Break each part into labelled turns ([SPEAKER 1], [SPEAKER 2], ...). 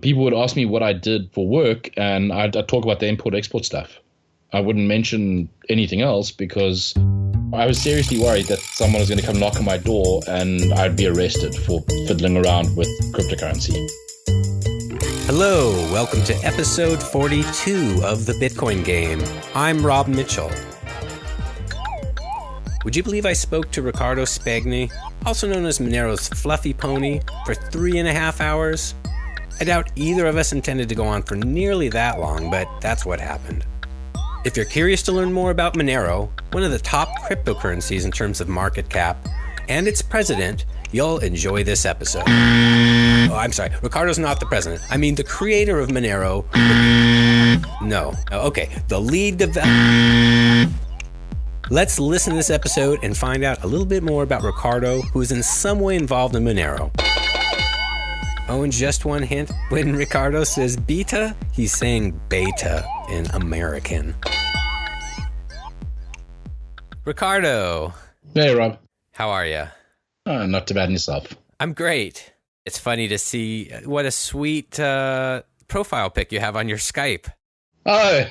[SPEAKER 1] People would ask me what I did for work, and I'd talk about the import-export stuff. I wouldn't mention anything else because I was seriously worried that someone was going to come knock on my door and I'd be arrested for fiddling around with cryptocurrency.
[SPEAKER 2] Hello, welcome to episode 42 of the Bitcoin Game. I'm Rob Mitchell. Would you believe I spoke to Riccardo Spagni, also known as Monero's FluffyPony, for 3.5 hours? I doubt either of us intended to go on for nearly that long, but that's what happened. If you're curious to learn more about Monero, one of the top cryptocurrencies in terms of market cap, and its president, you'll enjoy this episode. Oh, I'm sorry, Riccardo's not the president. I mean the creator of Monero. No. Okay, the lead developer. Let's listen to this episode and find out a little bit more about Riccardo, who is in some way involved in Monero. Oh, and just one hint, when Riccardo says beta, he's saying beta in American. Riccardo.
[SPEAKER 1] Hey, Rob.
[SPEAKER 2] How are you?
[SPEAKER 1] Not too bad in yourself.
[SPEAKER 2] I'm great. It's funny to see what a sweet profile pic you have on your Skype.
[SPEAKER 1] Oh,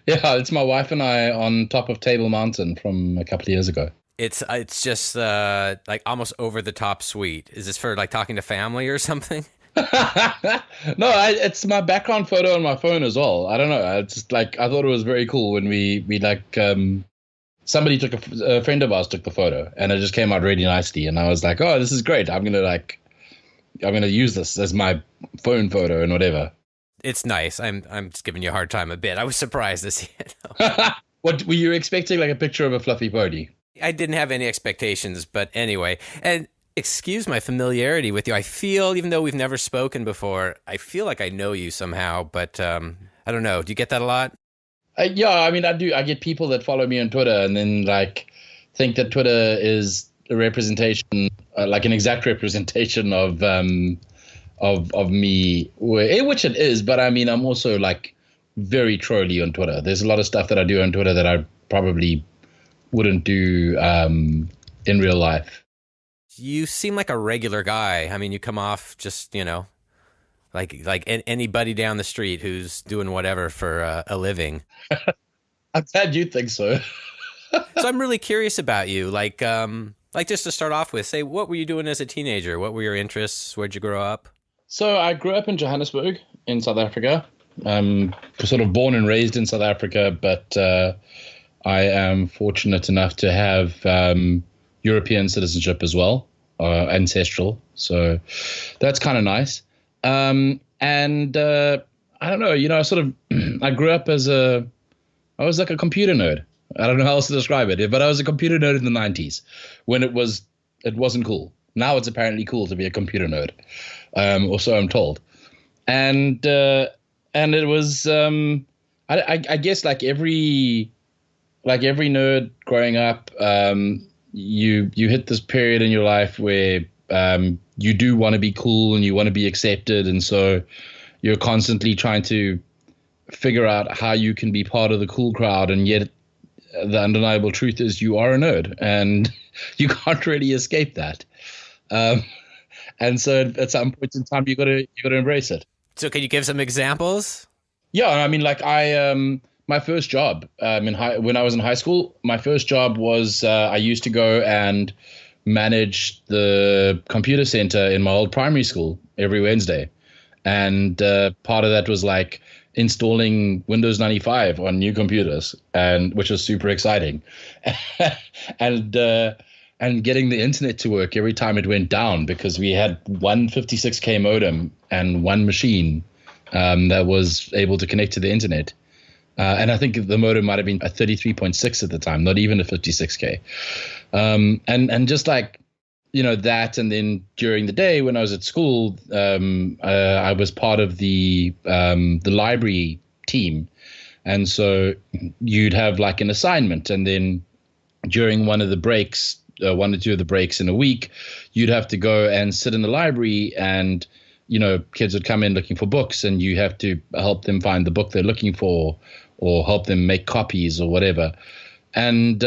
[SPEAKER 1] yeah, it's my wife and I on top of Table Mountain from a couple of years ago.
[SPEAKER 2] It's just like almost over the top sweet. Is this for like talking to family or something?
[SPEAKER 1] No, it's my background photo on my phone as well. I don't know. It's just like I thought it was very cool when we somebody took a friend of ours took the photo and it just came out really nicely. And I was like, oh, this is great. I'm gonna use this as my phone photo and whatever.
[SPEAKER 2] It's nice. I'm just giving you a hard time a bit. I was surprised to see it.
[SPEAKER 1] What were you expecting? Like a picture of a fluffy pony?
[SPEAKER 2] I didn't have any expectations, but anyway. And excuse my familiarity with you. I feel, even though we've never spoken before, I feel like I know you somehow, but I don't know. Do you get that a lot?
[SPEAKER 1] Yeah, I mean, I do. I get people that follow me on Twitter and then like think that Twitter is a representation, like an exact representation of me, which it is. But I mean, I'm also like very trolly on Twitter. There's a lot of stuff that I do on Twitter that I probably wouldn't do in real life.
[SPEAKER 2] You seem like a regular guy. I mean, you come off just, like anybody down the street who's doing whatever for a living.
[SPEAKER 1] I'm glad you think so.
[SPEAKER 2] So I'm really curious about you. Like just to start off with, say, what were you doing as a teenager? What were your interests? Where'd you grow up?
[SPEAKER 1] So I grew up in Johannesburg in South Africa. Sort of born and raised in South Africa, but I am fortunate enough to have European citizenship as well, ancestral. So that's kind of nice. And I don't know, I grew up I was like a computer nerd. I don't know how else to describe it, but I was a computer nerd in the 90s when it wasn't cool. Now it's apparently cool to be a computer nerd, or so I'm told. And it was, I guess like every nerd growing up, you hit this period in your life where you do want to be cool and you want to be accepted, and so you're constantly trying to figure out how you can be part of the cool crowd, and yet the undeniable truth is you are a nerd and you can't really escape that. And so at some point in time you gotta embrace it.
[SPEAKER 2] So can you give some examples?
[SPEAKER 1] Yeah, I mean, like my first job when I was in high school, my first job was I used to go and manage the computer center in my old primary school every Wednesday. And part of that was like installing Windows 95 on new computers, and which was super exciting. And getting the internet to work every time it went down, because we had one 56K modem and one machine that was able to connect to the internet. And I think the modem might have been a 33.6 at the time, not even a 56K. And just like, that. And then during the day when I was at school, I was part of the library team. And so you'd have like an assignment. And then during one of the breaks, one or two of the breaks in a week, you'd have to go and sit in the library, and kids would come in looking for books, and you have to help them find the book they're looking for or help them make copies or whatever. And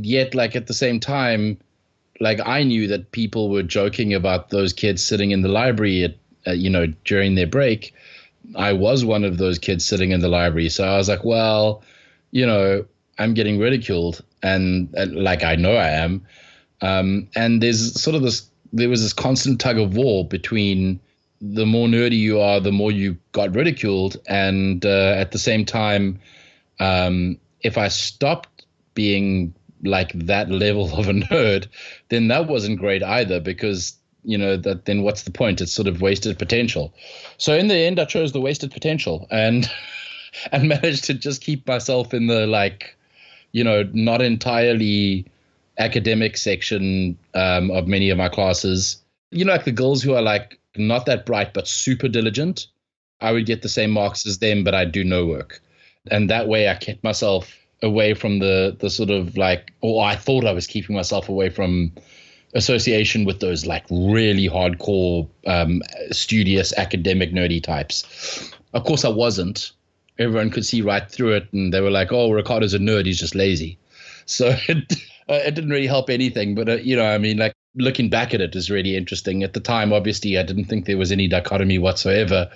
[SPEAKER 1] yet, like, at the same time, like, I knew that people were joking about those kids sitting in the library during their break, I was one of those kids sitting in the library. So I was like, well, I'm getting ridiculed, and like I know I am. And there was this constant tug of war between the more nerdy you are, the more you got ridiculed. And at the same time, if I stopped being like that level of a nerd, then that wasn't great either, because then what's the point? It's sort of wasted potential. So in the end, I chose the wasted potential and and managed to just keep myself in the not entirely academic section of many of my classes. Like the girls who are like not that bright but super diligent, I would get the same marks as them, but I'd do no work. And that way I kept myself away from the sort of or I thought I was keeping myself away from association with those like really hardcore, studious, academic, nerdy types. Of course I wasn't. Everyone could see right through it, and they were like, oh, Riccardo's a nerd, he's just lazy. So it didn't really help anything. But, looking back at it is really interesting. At the time, obviously, I didn't think there was any dichotomy whatsoever,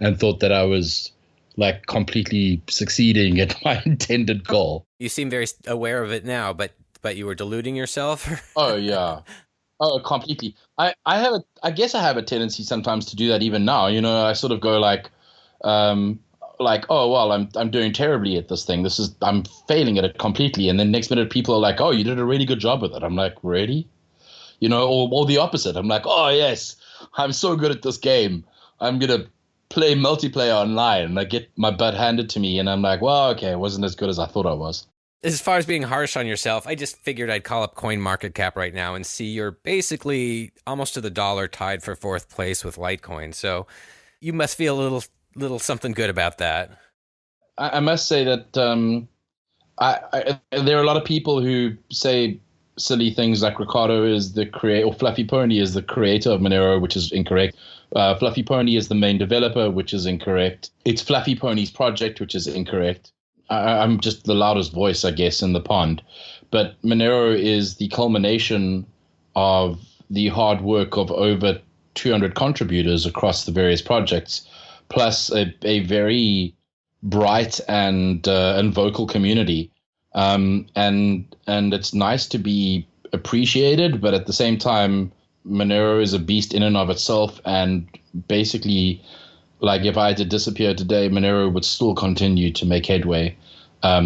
[SPEAKER 1] and thought that I was like completely succeeding at my intended goal.
[SPEAKER 2] You seem very aware of it now, but you were deluding yourself?
[SPEAKER 1] Oh, yeah. Oh, completely. I guess I have a tendency sometimes to do that even now. I sort of go oh, well, I'm doing terribly at this thing. I'm failing at it completely. And then next minute people are like, oh, you did a really good job with it. I'm like, really? Or the opposite. I'm like, oh, yes, I'm so good at this game. I'm going to play multiplayer online. And I get my butt handed to me. And I'm like, well, okay, it wasn't as good as I thought I was.
[SPEAKER 2] As far as being harsh on yourself, I just figured I'd call up CoinMarketCap right now and see you're basically almost to the dollar tied for fourth place with Litecoin. So you must feel a little something good about that.
[SPEAKER 1] I must say that there are a lot of people who say silly things like Riccardo is the creator, or FluffyPony is the creator of Monero, which is incorrect. FluffyPony is the main developer, which is incorrect. It's FluffyPony's project, which is incorrect. I'm just the loudest voice, I guess, in the pond. But Monero is the culmination of the hard work of over 200 contributors across the various projects, plus a very bright and vocal community. And it's nice to be appreciated, but at the same time, Monero is a beast in and of itself. And basically, like if I had to disappear today, Monero would still continue to make headway,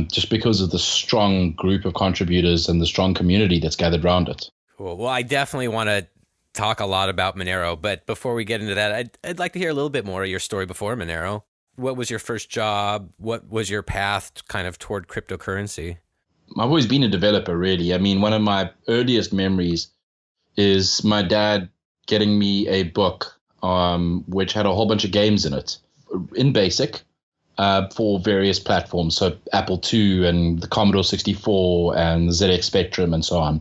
[SPEAKER 1] just because of the strong group of contributors and the strong community that's gathered around it.
[SPEAKER 2] Cool. Well, I definitely want to talk a lot about Monero, but before we get into that, I'd like to hear a little bit more of your story before Monero. What was your first job? What was your path kind of toward cryptocurrency?
[SPEAKER 1] I've always been a developer, really. I mean, one of my earliest memories is my dad getting me a book, which had a whole bunch of games in it, in BASIC, for various platforms. So Apple II and the Commodore 64 and the ZX Spectrum and so on.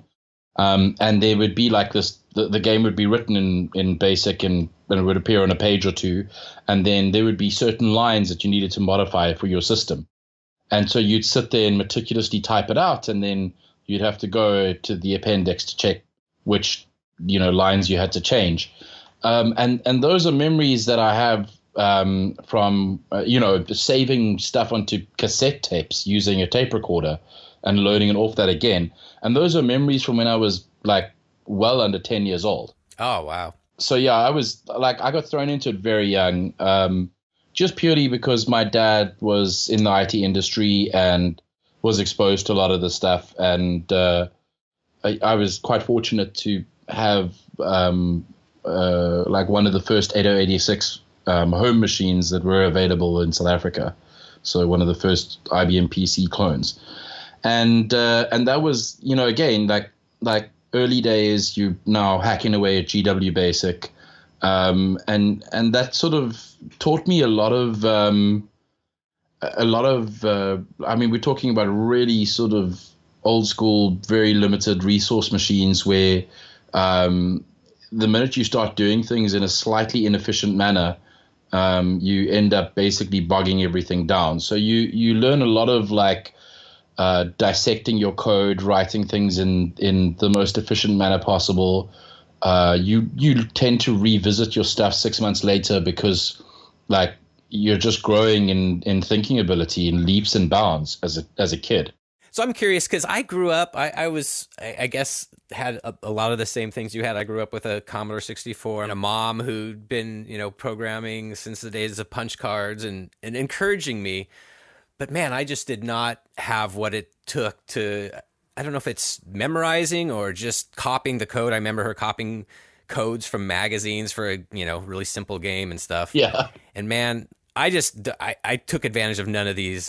[SPEAKER 1] And there would be like this, the game would be written in BASIC and it would appear on a page or two. And then there would be certain lines that you needed to modify for your system. And so you'd sit there and meticulously type it out, and then you'd have to go to the appendix to check which, lines you had to change. And those are memories that I have from, saving stuff onto cassette tapes using a tape recorder and loading it off that again. And those are memories from when I was like well under 10 years old.
[SPEAKER 2] Oh, wow.
[SPEAKER 1] So, yeah, I got thrown into it very young, just purely because my dad was in the IT industry and was exposed to a lot of the stuff. And I was quite fortunate to have one of the first 8086 home machines that were available in South Africa. So one of the first IBM PC clones. And that was, again, like early days, you now hacking away at GW Basic. And that sort of taught me a lot of, we're talking about really sort of old school, very limited resource machines where the minute you start doing things in a slightly inefficient manner, you end up basically bogging everything down. So you learn a lot of dissecting your code, writing things in the most efficient manner possible, you tend to revisit your stuff 6 months later because like you're just growing in thinking ability in leaps and bounds as a kid.
[SPEAKER 2] So I'm curious because I grew up, I guess, had a lot of the same things you had. I grew up with a Commodore 64 and a mom who'd been, programming since the days of punch cards and encouraging me. But man, I just did not have what it took to, I don't know if it's memorizing or just copying the code. I remember her copying codes from magazines for a, really simple game and stuff.
[SPEAKER 1] Yeah.
[SPEAKER 2] And man, I took advantage of none of these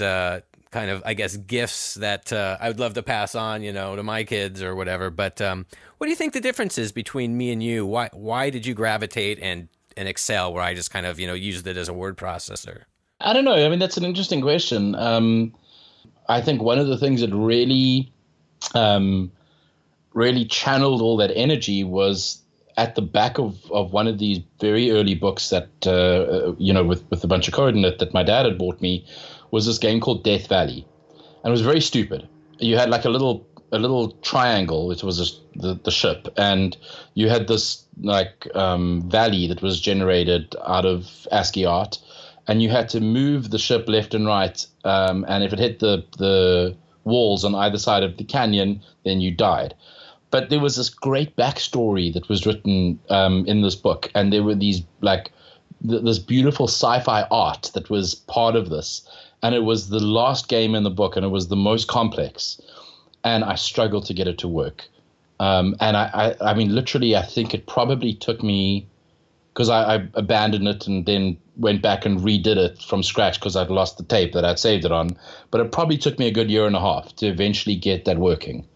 [SPEAKER 2] kind of, I guess, gifts that I would love to pass on, to my kids or whatever. But what do you think the difference is between me and you? Why did you gravitate and excel where I just kind of, used it as a word processor?
[SPEAKER 1] I don't know. I mean, that's an interesting question. I think one of the things that really channeled all that energy was at the back of one of these very early books that, with a bunch of code in it that my dad had bought me, was this game called Death Valley. And it was very stupid. You had like a little triangle, which was the ship. And you had this like valley that was generated out of ASCII art. And you had to move the ship left and right. And if it hit the walls on either side of the canyon, then you died. But there was this great backstory that was written in this book. And there were these like this beautiful sci-fi art that was part of this. And it was the last game in the book, and it was the most complex. And I struggled to get it to work. And I mean, literally, I think it probably took me, because I abandoned it and then went back and redid it from scratch because I'd lost the tape that I'd saved it on. But it probably took me a good year and a half to eventually get that working.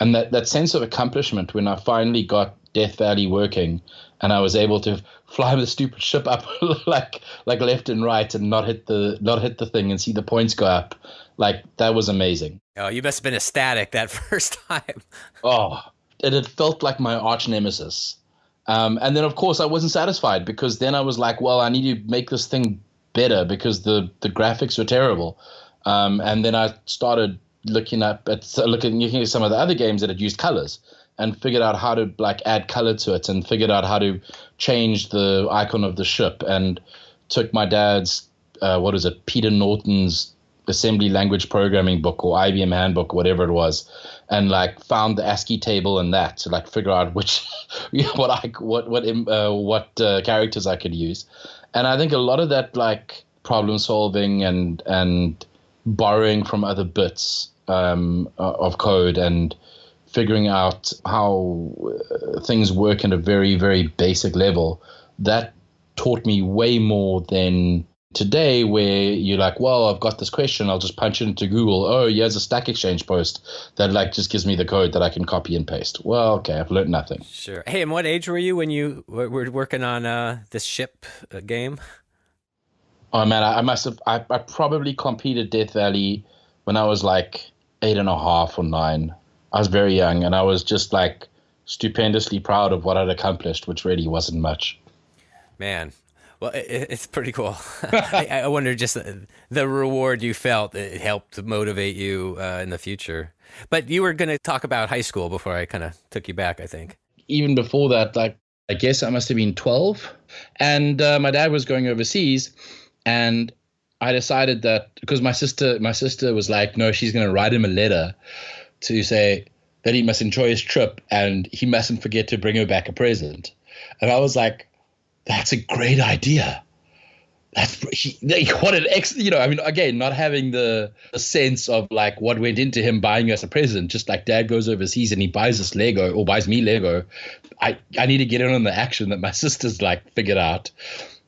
[SPEAKER 1] And that sense of accomplishment when I finally got Death Valley working and I was able to fly the stupid ship up like left and right and not hit the thing and see the points go up, like that was amazing.
[SPEAKER 2] Oh, you must have been ecstatic that first time.
[SPEAKER 1] Oh, it felt like my arch nemesis. And then of course I wasn't satisfied because then I was like, well, I need to make this thing better because the graphics were terrible. And then I started looking at some of the other games that had used colors and figured out how to like add color to it and figured out how to change the icon of the ship and took my dad's, Peter Norton's assembly language programming book or IBM handbook, whatever it was, and like found the ASCII table and that to like figure out which, what characters I could use. And I think a lot of that like problem solving and borrowing from other bits of code and figuring out how things work at a very, very basic level, that taught me way more than today where you're like, well, I've got this question, I'll just punch it into Google. Oh, here's a Stack Exchange post that like just gives me the code that I can copy and paste. Well, okay, I've learned nothing.
[SPEAKER 2] Sure. Hey, and what age were you when you were working on this ship game?
[SPEAKER 1] Oh man, I probably completed Death Valley when I was like 8.5 or 9. I was very young and I was just like stupendously proud of what I'd accomplished, which really wasn't much.
[SPEAKER 2] Man, well, it's pretty cool. I wonder just the reward you felt, it helped motivate you in the future. But you were going to talk about high school before I kind of took you back, I think.
[SPEAKER 1] Even before that, like, I guess I must have been 12. And my dad was going overseas. And I decided that because my sister was like, no, she's going to write him a letter to say that he must enjoy his trip and he mustn't forget to bring her back a present. And I was like, that's a great idea. What an I mean, again, not having the sense of like what went into him buying us a present, just like dad goes overseas and he buys us Lego or buys me Lego. I need to get in on the action that my sister's like figured out.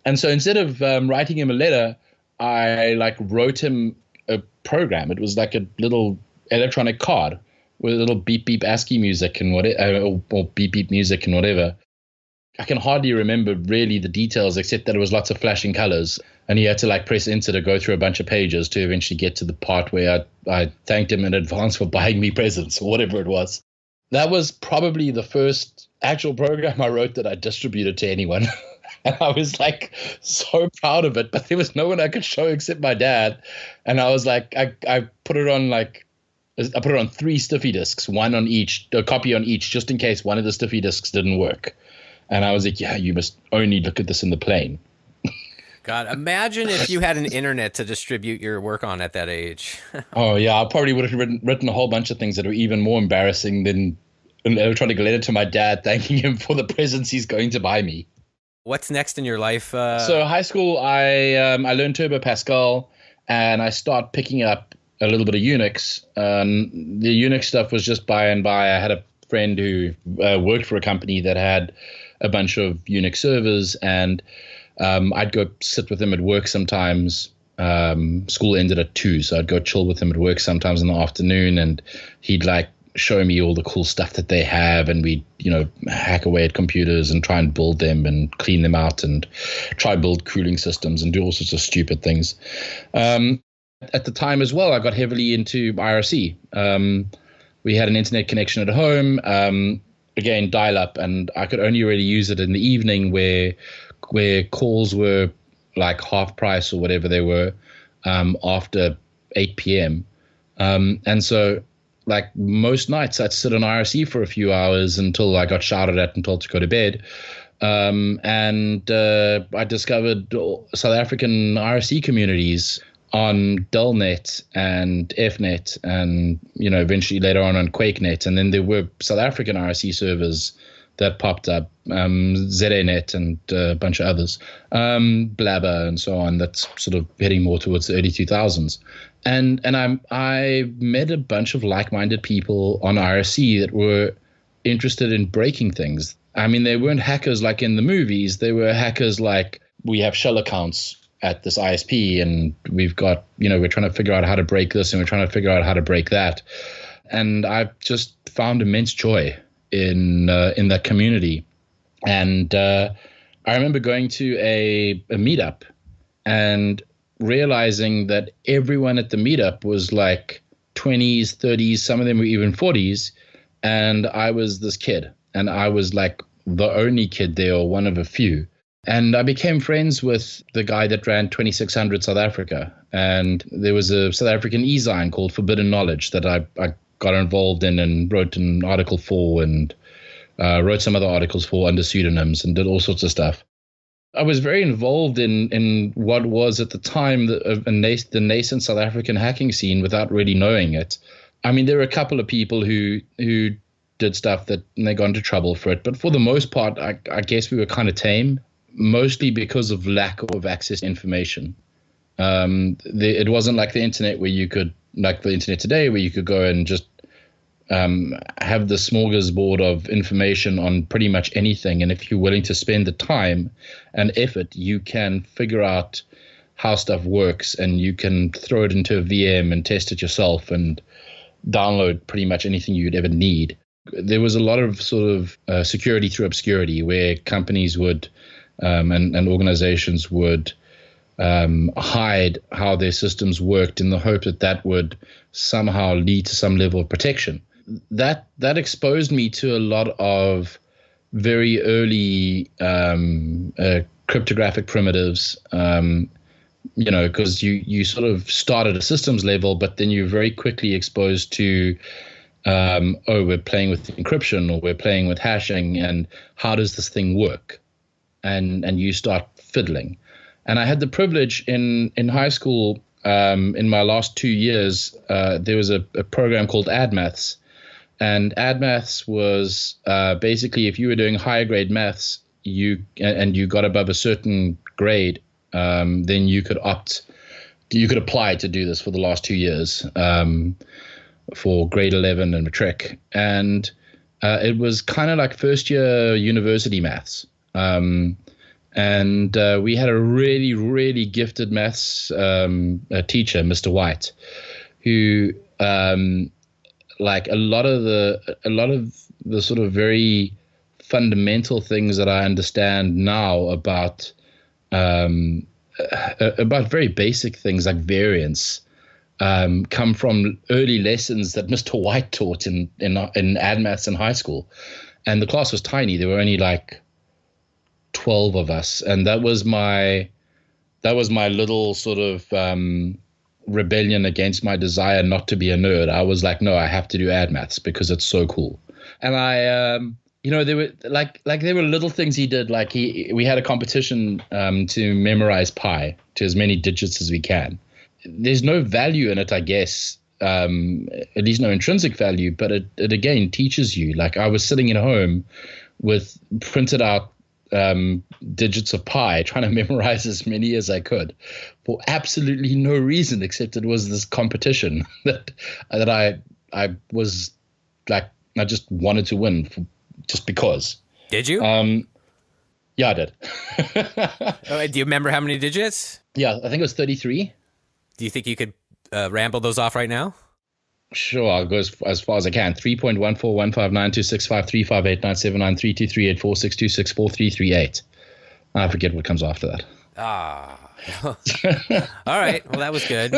[SPEAKER 1] And so instead of writing him a letter, I like wrote him a program. It was like a little electronic card with a little beep beep ASCII music and whatever, or beep beep music and whatever. I can hardly remember really the details except that it was lots of flashing colors, and he had to like press enter to go through a bunch of pages to eventually get to the part where I thanked him in advance for buying me presents or whatever it was. That was probably the first actual program I wrote that I distributed to anyone. And I was like so proud of it, but there was no one I could show except my dad. And I was like, I put it on like I put it on 3 stiffy disks, one on each, a copy on each, just in case one of the stiffy disks didn't work. And I was like, yeah, you must only look at this in the plane.
[SPEAKER 2] God, imagine if you had an internet to distribute your work on at that age.
[SPEAKER 1] Oh, yeah, I probably would have written a whole bunch of things that were even more embarrassing than an electronic letter to my dad thanking him for the presents he's going to buy me.
[SPEAKER 2] What's next in your life?
[SPEAKER 1] So high school, I learned Turbo Pascal, and I start picking up a little bit of Unix. The Unix stuff was just by and by. I had a friend who worked for a company that had a bunch of Unix servers, and I'd go sit with him at work sometimes. School ended at 2, so I'd go chill with him at work sometimes in the afternoon, and he'd like show me all the cool stuff that they have, and we'd, hack away at computers and try and build them and clean them out and try build cooling systems and do all sorts of stupid things. At the time as well, I got heavily into IRC. We had an internet connection at home, again, dial-up, and I could only really use it in the evening where calls were like half price or whatever they were after 8 p.m. And so like most nights I'd sit on IRC for a few hours until I got shouted at and told to go to bed. And I discovered South African IRC communities on Delnet and FNet and, eventually later on QuakeNet. And then there were South African IRC servers that popped up, ZANet and a bunch of others, Blabber and so on. That's sort of heading more towards the early 2000s. And I met a bunch of like-minded people on IRC that were interested in breaking things. I mean, they weren't hackers like in the movies. They were hackers like, we have shell accounts at this ISP, and we've got, we're trying to figure out how to break this, and we're trying to figure out how to break that. And I've just found immense joy in that community. And I remember going to a meetup and realizing that everyone at the meetup was like 20s, 30s, some of them were even 40s. And I was this kid, and I was like the only kid there, or one of a few. And I became friends with the guy that ran 2600 South Africa. And there was a South African e-zine called Forbidden Knowledge that I got involved in and wrote an article for, and wrote some other articles for under pseudonyms, and did all sorts of stuff. I was very involved in what was at the time the nascent South African hacking scene without really knowing it. I mean, there were a couple of people who did stuff and they got into trouble for it. But for the most part, I guess we were kind of tame, mostly because of lack of access to information. It wasn't like the internet where you could, like the internet today, where you could go and just have the smorgasbord of information on pretty much anything. And if you're willing to spend the time and effort, you can figure out how stuff works, and you can throw it into a VM and test it yourself and download pretty much anything you'd ever need. There was a lot of sort of security through obscurity, where companies would and organizations would hide how their systems worked in the hope that would somehow lead to some level of protection. That exposed me to a lot of very early cryptographic primitives, because you sort of start at a systems level, but then you're very quickly exposed to, we're playing with encryption, or we're playing with hashing, and how does this thing work? And you start fiddling. And I had the privilege in high school, in my last 2 years, there was a program called AdMaths. And AdMaths was basically, if you were doing higher grade maths, you got above a certain grade, then you could apply to do this for the last 2 years, for grade 11 and matric. And it was kind of like first year university maths. And we had a really, really gifted maths teacher, Mr. White, who like a lot of the sort of very fundamental things that I understand now about very basic things like variance come from early lessons that Mr. White taught in AdMaths in high school. And the class was tiny. There were only like 12 of us, and that was my little sort of rebellion against my desire not to be a nerd. I was like, no, I have to do ad maths because it's so cool. And I, there were there were little things he did. Like we had a competition to memorize pi to as many digits as we can. There's no value in it, I guess. At least no intrinsic value, but it again teaches you. Like I was sitting at home with printed out digits of pi, trying to memorize as many as I could for absolutely no reason except it was this competition that I was like, I just wanted to win just because.
[SPEAKER 2] Did you?
[SPEAKER 1] Yeah, I did.
[SPEAKER 2] Do you remember how many digits?
[SPEAKER 1] Yeah, I think it was 33.
[SPEAKER 2] Do you think you could ramble those off right now?
[SPEAKER 1] Sure, I'll go as far as I can. 3.141592653589793238462644338. I forget what comes after that.
[SPEAKER 2] All right. Well, that was good.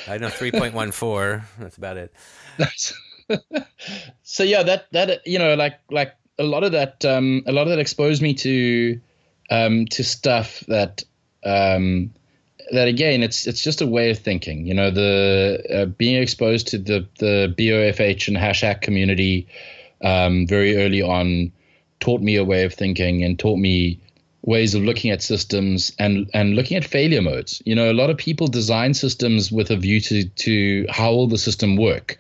[SPEAKER 2] I know 3.14. That's about it.
[SPEAKER 1] So yeah, that like a lot of that exposed me to stuff that that again, it's just a way of thinking. The being exposed to the BOFH and Hashhack community very early on taught me a way of thinking and taught me ways of looking at systems and looking at failure modes. A lot of people design systems with a view to how will the system work.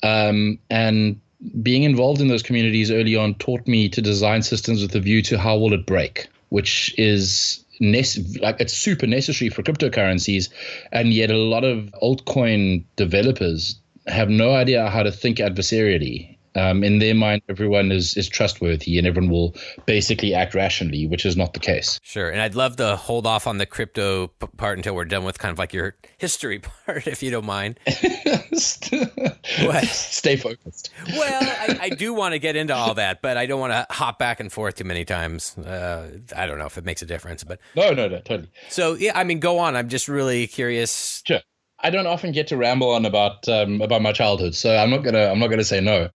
[SPEAKER 1] And being involved in those communities early on taught me to design systems with a view to how will it break, which is it's super necessary for cryptocurrencies, and yet a lot of altcoin developers have no idea how to think adversarially. In their mind, everyone is trustworthy and everyone will basically act rationally, which is not the case.
[SPEAKER 2] Sure. And I'd love to hold off on the crypto part until we're done with kind of like your history part, if you don't mind.
[SPEAKER 1] What? Stay focused.
[SPEAKER 2] Well, I do want to get into all that, but I don't want to hop back and forth too many times. I don't know if it makes a difference, but
[SPEAKER 1] no, totally.
[SPEAKER 2] So yeah, I mean, go on. I'm just really curious.
[SPEAKER 1] Sure. I don't often get to ramble on about my childhood, so I'm not gonna say no.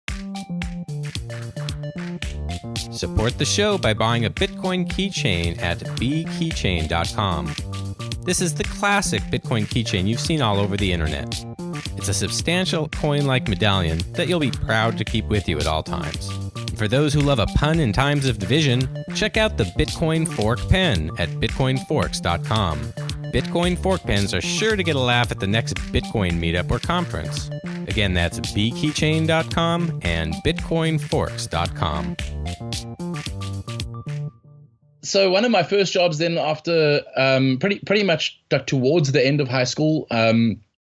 [SPEAKER 2] Support the show by buying a Bitcoin keychain at bkeychain.com. This is the classic Bitcoin keychain you've seen all over the internet. It's a substantial coin-like medallion that you'll be proud to keep with you at all times. And for those who love a pun in times of division, check out the Bitcoin Fork Pen at bitcoinforks.com. Bitcoin Fork Pens are sure to get a laugh at the next Bitcoin meetup or conference. Again, that's bkeychain.com and bitcoinforks.com.
[SPEAKER 1] So one of my first jobs then after pretty much towards the end of high school,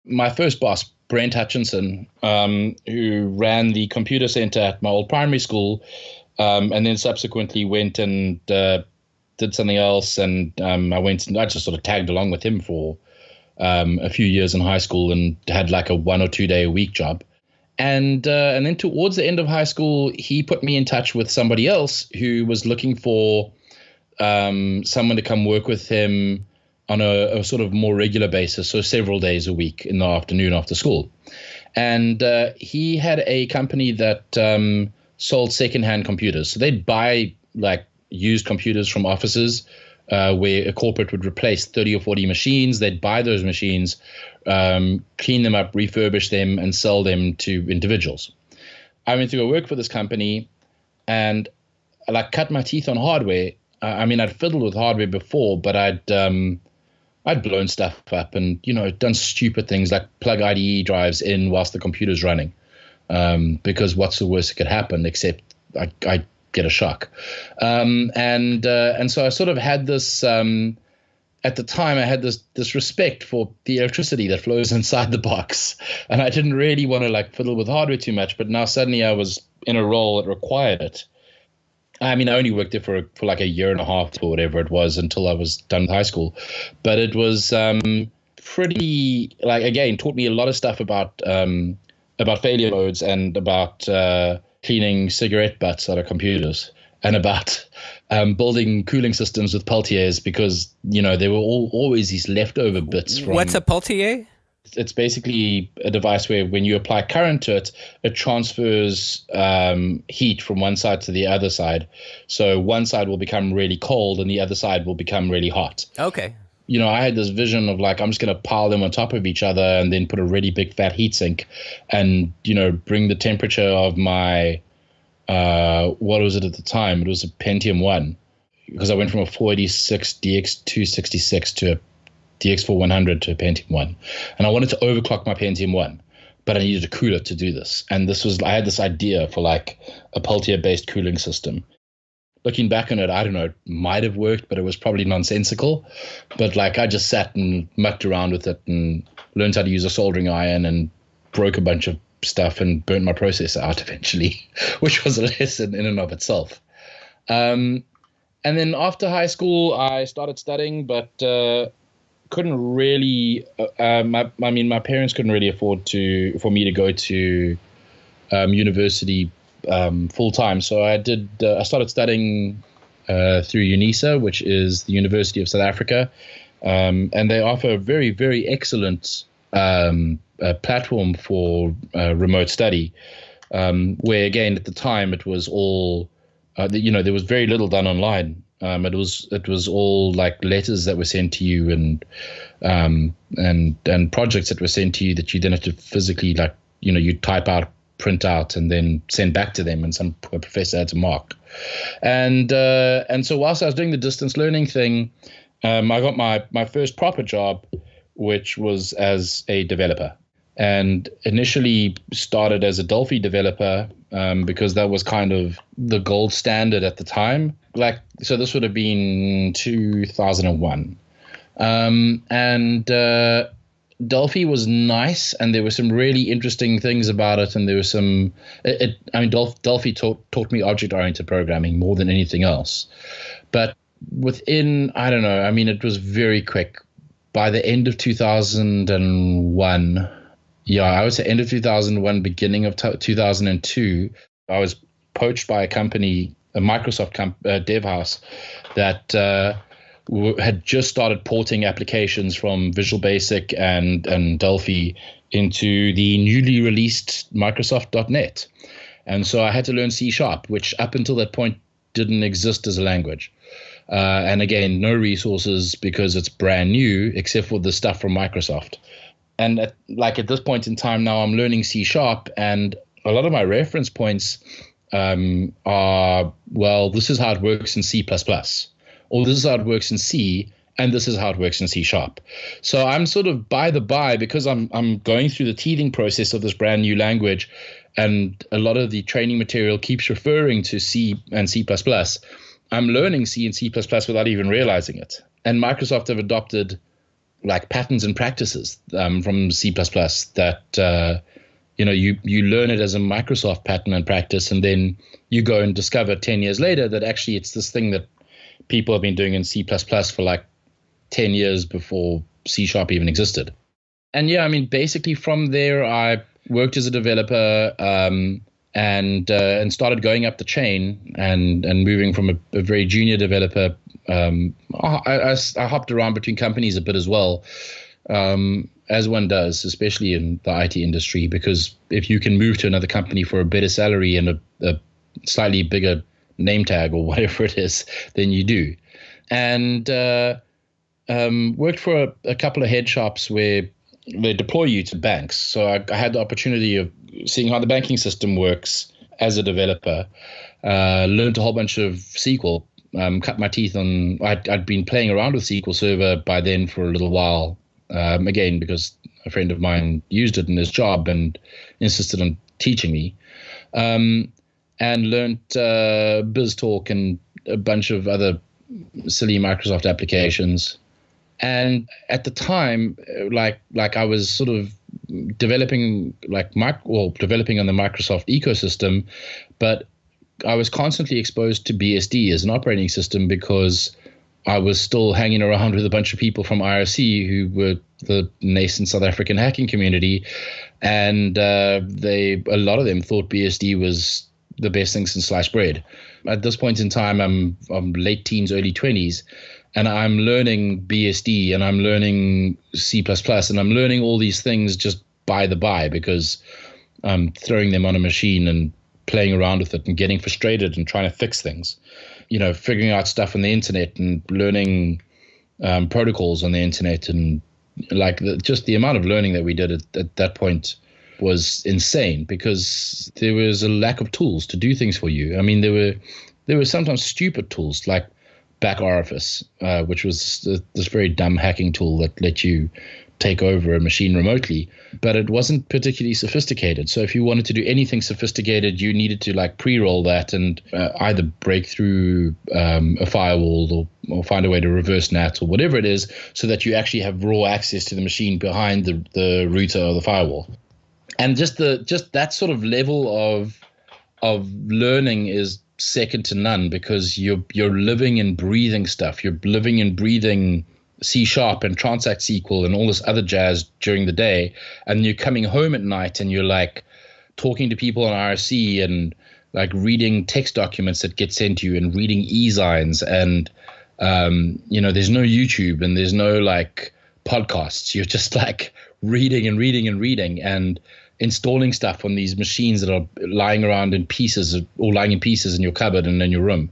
[SPEAKER 1] my first boss, Brent Hutchinson, who ran the computer center at my old primary school, and then subsequently went and did something else. And I just sort of tagged along with him for a few years in high school and had like a 1 or 2 day a week job. And then towards the end of high school, he put me in touch with somebody else who was looking for someone to come work with him on a sort of more regular basis, so several days a week in the afternoon after school. And he had a company that sold secondhand computers. So they'd buy like used computers from offices where a corporate would replace 30 or 40 machines. They'd buy those machines, clean them up, refurbish them, and sell them to individuals. I went to go work for this company and I like cut my teeth on hardware. I mean, I'd fiddled with hardware before, but I'd blown stuff up and, done stupid things like plug IDE drives in whilst the computer's running, because what's the worst that could happen except I get a shock. And so I sort of had this, at the time I had this respect for the electricity that flows inside the box. And I didn't really want to like fiddle with hardware too much, but now suddenly I was in a role that required it. I mean, I only worked there for like a year and a half or whatever it was until I was done with high school. But it was pretty, like, again, taught me a lot of stuff about failure modes and about cleaning cigarette butts out of computers and about building cooling systems with Peltiers because, there were always these leftover bits.
[SPEAKER 2] What's a Peltier?
[SPEAKER 1] It's basically a device where when you apply current to it, it transfers heat from one side to the other side. So one side will become really cold and the other side will become really hot.
[SPEAKER 2] Okay.
[SPEAKER 1] I had this vision of like, I'm just going to pile them on top of each other and then put a really big fat heatsink and, bring the temperature of my, what was it at the time? It was a Pentium 1, because I went from a 486 DX266 to a DX4100 to a Pentium 1. And I wanted to overclock my Pentium 1, but I needed a cooler to do this. And I had this idea for like a Peltier-based cooling system. Looking back on it, I don't know, it might have worked, but it was probably nonsensical. But like, I just sat and mucked around with it and learned how to use a soldering iron and broke a bunch of stuff and burnt my processor out eventually, which was a lesson in and of itself. And then after high school, I started studying, but couldn't really. My parents couldn't really afford for me to go to university full time. So I started studying through UNISA, which is the University of South Africa, and they offer a very, very excellent platform for remote study. Where again, at the time, it was all, there was very little done online. It was all like letters that were sent to you and projects that were sent to you that you then had to physically, like, you type out, print out, and then send back to them, and some professor had to mark. And so whilst I was doing the distance learning thing, I got my first proper job, which was as a developer. And initially started as a Delphi developer because that was kind of the gold standard at the time. Like, so this would have been 2001. And Delphi was nice, and there were some really interesting things about it. And there was some, Delphi taught me object-oriented programming more than anything else. But within, I don't know, it was very quick. By the end of 2001, I would say end of 2001, beginning of 2002, I was poached by a company, a Microsoft dev house that had just started porting applications from Visual Basic and Delphi into the newly released Microsoft.NET. And so I had to learn C#, which up until that point didn't exist as a language. And again, no resources because it's brand new, except for the stuff from Microsoft. And at this point in time now, I'm learning C#, and a lot of my reference points are, well, this is how it works in C++, or this is how it works in C, and this is how it works in C#. So I'm sort of because I'm going through the teething process of this brand new language, and a lot of the training material keeps referring to C and C++. I'm learning C and C++ without even realizing it. And Microsoft have adopted like patterns and practices from C++ that, you learn it as a Microsoft pattern and practice, and then you go and discover 10 years later that actually it's this thing that people have been doing in C++ for like 10 years before C# even existed. And basically from there, I worked as a developer and started going up the chain and moving from a very junior developer. I hopped around between companies a bit as well, as one does, especially in the IT industry, because if you can move to another company for a better salary and a slightly bigger name tag or whatever it is, then you do. And worked for a couple of head shops where they deploy you to banks. So I had the opportunity of seeing how the banking system works as a developer, learned a whole bunch of SQL, cut my teeth on, I'd been playing around with SQL Server by then for a little while, again, because a friend of mine used it in his job and insisted on teaching me, and learned BizTalk and a bunch of other silly Microsoft applications. And at the time, like I was sort of developing developing on the Microsoft ecosystem, but I was constantly exposed to BSD as an operating system because I was still hanging around with a bunch of people from IRC who were the nascent South African hacking community, and a lot of them thought BSD was the best thing since sliced bread. At this point in time, I'm late teens, early 20s, and I'm learning BSD and I'm learning C++ and I'm learning all these things just by the by because I'm throwing them on a machine and playing around with it and getting frustrated and trying to fix things, figuring out stuff on the internet and learning protocols on the internet, and like just the amount of learning that we did at that point was insane, because there was a lack of tools to do things for you. I mean, there were sometimes stupid tools like back orifice, which was this very dumb hacking tool that let you take over a machine remotely, but it wasn't particularly sophisticated. So if you wanted to do anything sophisticated, you needed to like pre-roll that and either break through a firewall or find a way to reverse NAT or whatever it is, so that you actually have raw access to the machine behind the router or the firewall. And just that sort of level of learning is second to none, because you're living and breathing stuff. You're living and breathing C# and Transact SQL and all this other jazz during the day, and you're coming home at night and you're like talking to people on IRC and like reading text documents that get sent to you and reading e-signs, and there's no YouTube and there's no like podcasts. You're just like reading and reading and reading and installing stuff on these machines that are lying around in pieces or lying in pieces in your cupboard and in your room.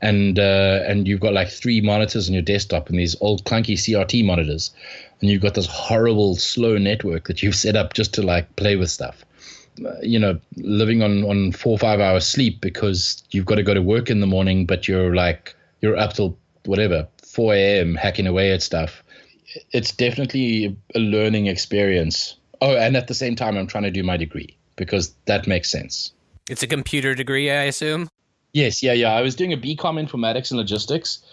[SPEAKER 1] And you've got like 3 monitors on your desktop and these old clunky CRT monitors. And you've got this horrible slow network that you've set up just to like play with stuff. Living on 4 or 5 hours sleep because you've got to go to work in the morning, but you're up till whatever, 4 a.m. hacking away at stuff. It's definitely a learning experience. Oh, and at the same time, I'm trying to do my degree because that makes sense.
[SPEAKER 2] It's a computer degree, I assume?
[SPEAKER 1] Yes, yeah. I was doing a BCom Informatics and Logistics.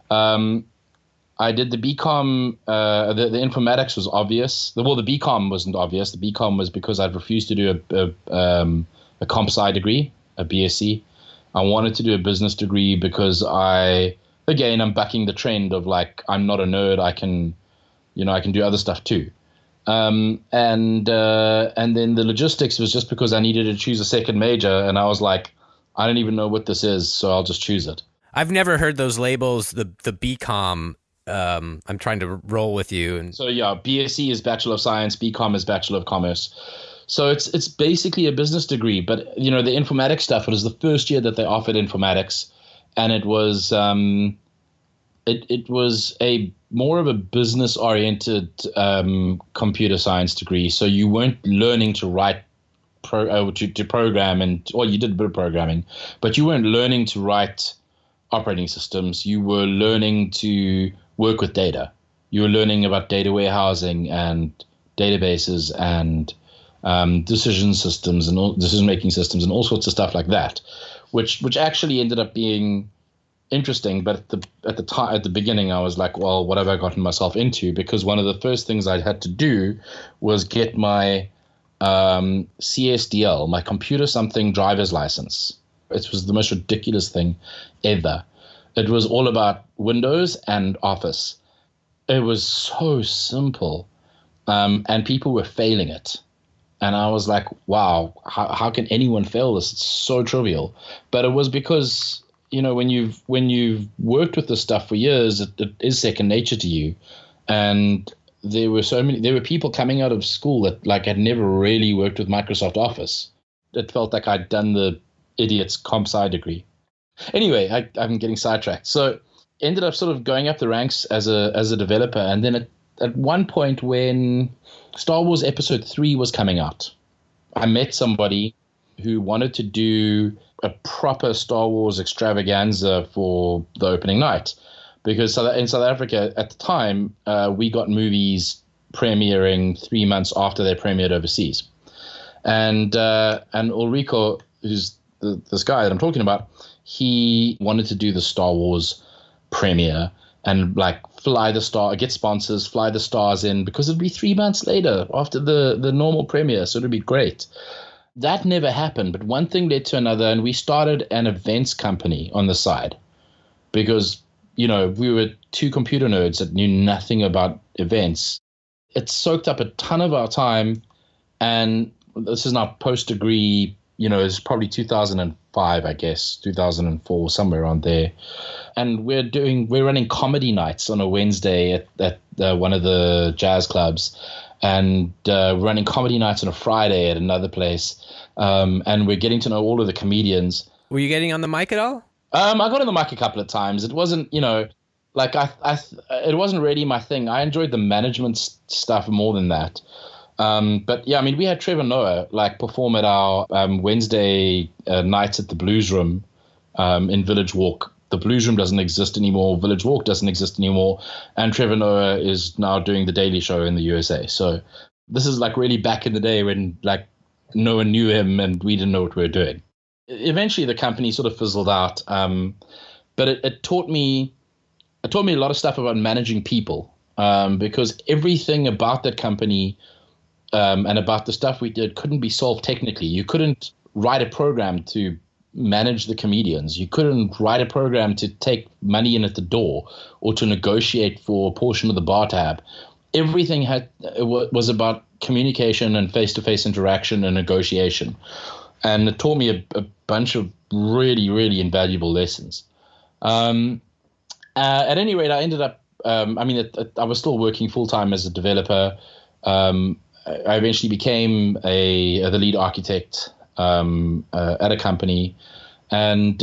[SPEAKER 1] I did the BCom, the informatics was obvious. The BCom wasn't obvious. The BCom was because I'd refused to do a comp sci degree, a BSc. I wanted to do a business degree because I'm bucking the trend of like, I'm not a nerd. I can do other stuff too. And then the logistics was just because I needed to choose a second major, and I was like, I don't even know what this is, so I'll just choose it.
[SPEAKER 2] I've never heard those labels, the BCom. I'm trying to roll with you. So
[SPEAKER 1] yeah, BSc is Bachelor of Science, BCom is Bachelor of Commerce. So it's basically a business degree, but the informatics stuff, it was the first year that they offered informatics, and it was it was a more of a business oriented computer science degree. So you weren't learning to write to program, and you did a bit of programming, but you weren't learning to write operating systems. You were learning to work with data. You were learning about data warehousing and databases and decision systems and decision-making systems and all sorts of stuff like that, which actually ended up being interesting. But at the beginning, I was like, well, what have I gotten myself into? Because one of the first things I had to do was get my CSDL, my computer something driver's license. It was the most ridiculous thing ever. It was all about Windows and Office. It was so simple, and people were failing it. And I was like, wow, how can anyone fail this? It's so trivial. But it was because, when you've worked with this stuff for years, it is second nature to you. And there were people coming out of school that like had never really worked with Microsoft Office. It felt like I'd done the idiot's comp sci degree. Anyway, I'm getting sidetracked. So ended up sort of going up the ranks as a developer. And then at one point when Star Wars Episode 3 was coming out, I met somebody who wanted to do a proper Star Wars extravaganza for the opening night. Because in South Africa at the time, we got movies premiering 3 months after they premiered overseas. And Ulrico, who's this guy that I'm talking about, he wanted to do the Star Wars premiere and like get sponsors, fly the stars in, because it'd be 3 months later after the normal premiere. So it'd be great. That never happened, but one thing led to another, and we started an events company on the side because, we were 2 computer nerds that knew nothing about events. It soaked up a ton of our time, and this is now post-degree, it's probably 2005, I guess, 2004, somewhere around there. And we're running comedy nights on a Wednesday at one of the jazz clubs, and we're running comedy nights on a Friday at another place, and we're getting to know all of the comedians.
[SPEAKER 2] Were you getting on the mic at all?
[SPEAKER 1] I got on the mic a couple of times. It wasn't, like it wasn't really my thing. I enjoyed the management stuff more than that. But yeah, I mean, we had Trevor Noah like perform at our Wednesday nights at the Blues Room in Village Walk. The Blues Room doesn't exist anymore. Village Walk doesn't exist anymore. And Trevor Noah is now doing the Daily Show in the USA. So this is like really back in the day when like no one knew him and we didn't know what we were doing. Eventually, the company sort of fizzled out. But it taught me a lot of stuff about managing people, because everything about that company and about the stuff we did couldn't be solved technically. You couldn't write a program to manage the comedians. You couldn't write a program to take money in at the door or to negotiate for a portion of the bar tab. Everything was about communication and face-to-face interaction and negotiation. And it taught me a bunch of really, really invaluable lessons. At any rate, I ended up, I was still working full-time as a developer. I eventually became the lead architect at a company and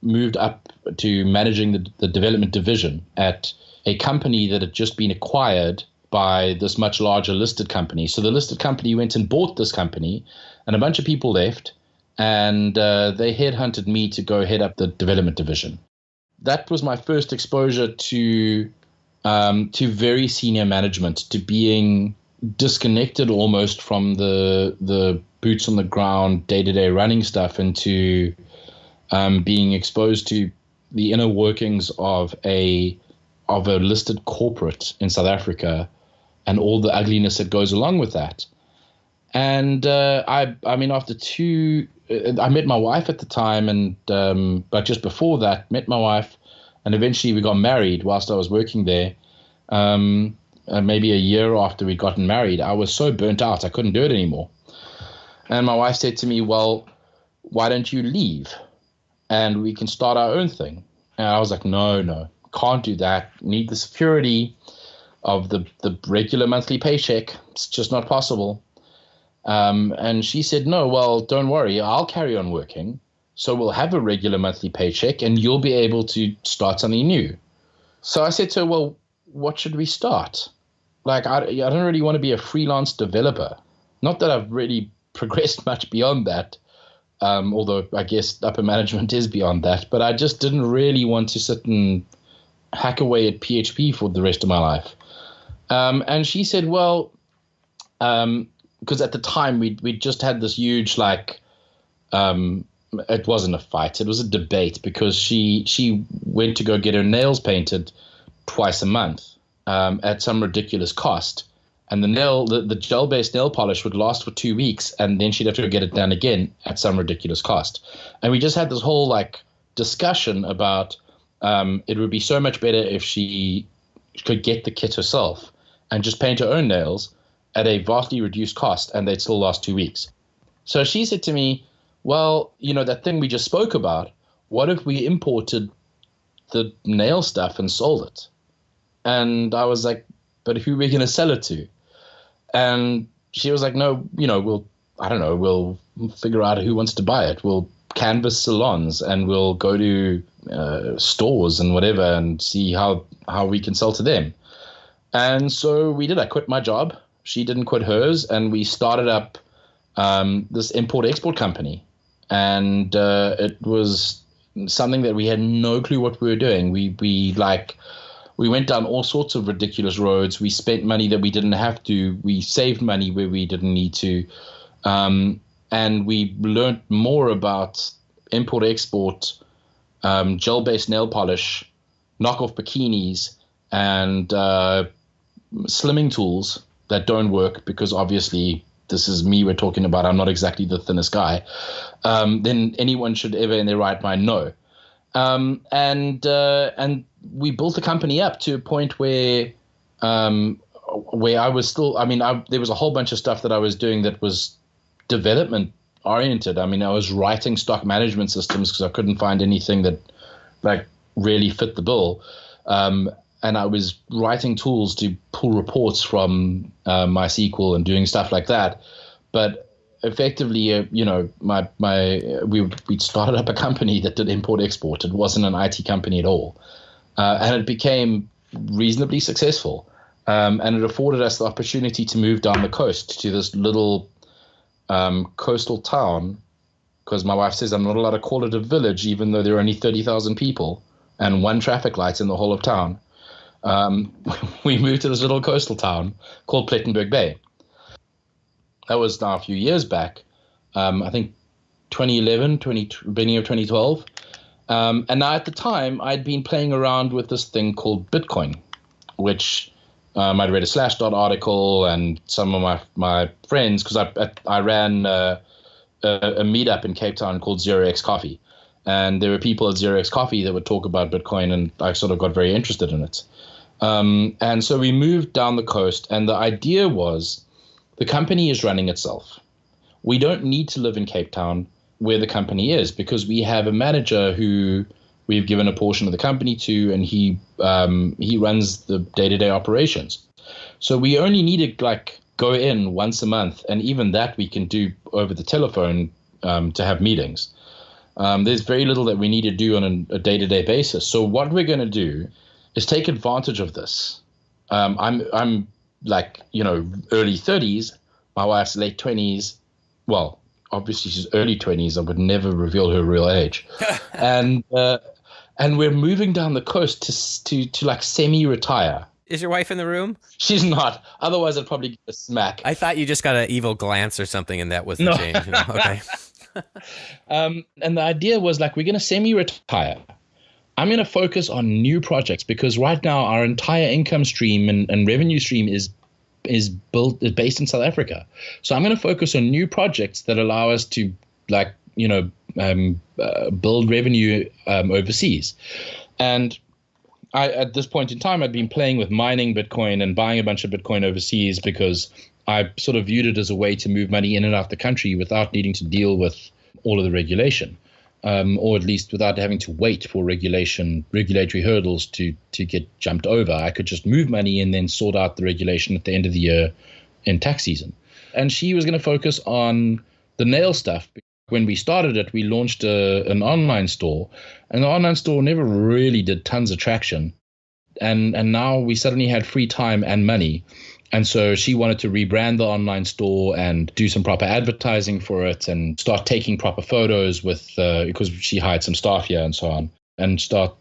[SPEAKER 1] moved up to managing the development division at a company that had just been acquired by this much larger listed company. So the listed company went and bought this company, and a bunch of people left, and they headhunted me to go head up the development division. That was my first exposure to very senior management, to being disconnected almost from the boots on the ground, day-to-day running stuff, and to being exposed to the inner workings of a listed corporate in South Africa and all the ugliness that goes along with that. And I mean, after I met my wife at the time, and but just before that, met my wife, and eventually we got married whilst I was working there. Maybe a year after we'd gotten married, I was so burnt out I couldn't do it anymore. And my wife said to me, "Well, why don't you leave and we can start our own thing?" And I was like, no, can't do that. Need the security of the regular monthly paycheck. It's just not possible. And she said, "No, well, don't worry. I'll carry on working. So we'll have a regular monthly paycheck and you'll be able to start something new." So I said to her, "Well, what should we start? Like, I don't really want to be a freelance developer. Not that I've really progressed much beyond that, although I guess upper management is beyond that. But I just didn't really want to sit and hack away at PHP for the rest of my life." And she said, "Well," because at the time we'd just had this huge, like, it wasn't a fight, it was a debate, because she went to go get her nails painted twice a month at some ridiculous cost. And the gel-based nail polish would last for 2 weeks, and then she'd have to go get it done again at some ridiculous cost. And we just had this whole like discussion about it would be so much better if she could get the kit herself and just paint her own nails at a vastly reduced cost, and they'd still last 2 weeks. So she said to me, "Well, that thing we just spoke about, what if we imported the nail stuff and sold it?" And I was like, "But who are we going to sell it to?" And she was like, "No, we'll figure out who wants to buy it. We'll canvas salons and we'll go to stores and whatever and see how we can sell to them." And so we did. I quit my job. She didn't quit hers. And we started up this import-export company. And it was something that we had no clue what we were doing. We went down all sorts of ridiculous roads. We spent money that we didn't have to. We saved money where we didn't need to. And we learned more about import-export, gel-based nail polish, knockoff bikinis, and slimming tools that don't work, because obviously this is me we're talking about. I'm not exactly the thinnest guy. Then anyone should ever in their right mind know. And we built the company up to a point where I was still, there was a whole bunch of stuff that I was doing that was development oriented. I mean, I was writing stock management systems because I couldn't find anything that like really fit the bill. And I was writing tools to pull reports from MySQL and doing stuff like that. But effectively, we'd started up a company that did import-export. It wasn't an IT company at all. and it became reasonably successful. And it afforded us the opportunity to move down the coast to this little coastal town, because my wife says I'm not allowed to call it a village, even though there are only 30,000 people and one traffic light in the whole of town. We moved to this little coastal town called Plettenberg Bay. That was now a few years back. I think 2011, beginning of 2012. And now at the time, I'd been playing around with this thing called Bitcoin, which I'd read a Slashdot article, and some of my friends, because I ran a meetup in Cape Town called 0x Coffee. And there were people at 0x Coffee that would talk about Bitcoin, and I sort of got very interested in it. And so we moved down the coast, and the idea was the company is running itself. We don't need to live in Cape Town where the company is, because we have a manager who we've given a portion of the company to, and he runs the day-to-day operations. So we only need to go in once a month, and even that we can do over the telephone to have meetings. There's very little that we need to do on a day-to-day basis. So what we're going to do is take advantage of this. I'm early 30s. My wife's late 20s. Well, obviously she's early 20s. I would never reveal her real age. And we're moving down the coast to semi-retire.
[SPEAKER 2] Is your wife in the room?
[SPEAKER 1] She's not. Otherwise, I'd probably get a smack.
[SPEAKER 2] I thought you just got an evil glance or something, and that was the
[SPEAKER 1] No.
[SPEAKER 2] change. Okay.
[SPEAKER 1] And the idea was we're going to semi-retire. I'm going to focus on new projects, because right now our entire income stream and revenue stream is based in South Africa. So I'm going to focus on new projects that allow us to build revenue overseas. And at this point in time, I'd been playing with mining Bitcoin and buying a bunch of Bitcoin overseas, because I sort of viewed it as a way to move money in and out the country without needing to deal with all of the regulation, or at least without having to wait for regulatory hurdles to get jumped over. I could just move money and then sort out the regulation at the end of the year in tax season. And she was going to focus on the nail stuff. When we started it, we launched an online store, and the online store never really did tons of traction. And now we suddenly had free time and money. And so she wanted to rebrand the online store and do some proper advertising for it, and start taking proper photos because she hired some staff here and so on, and start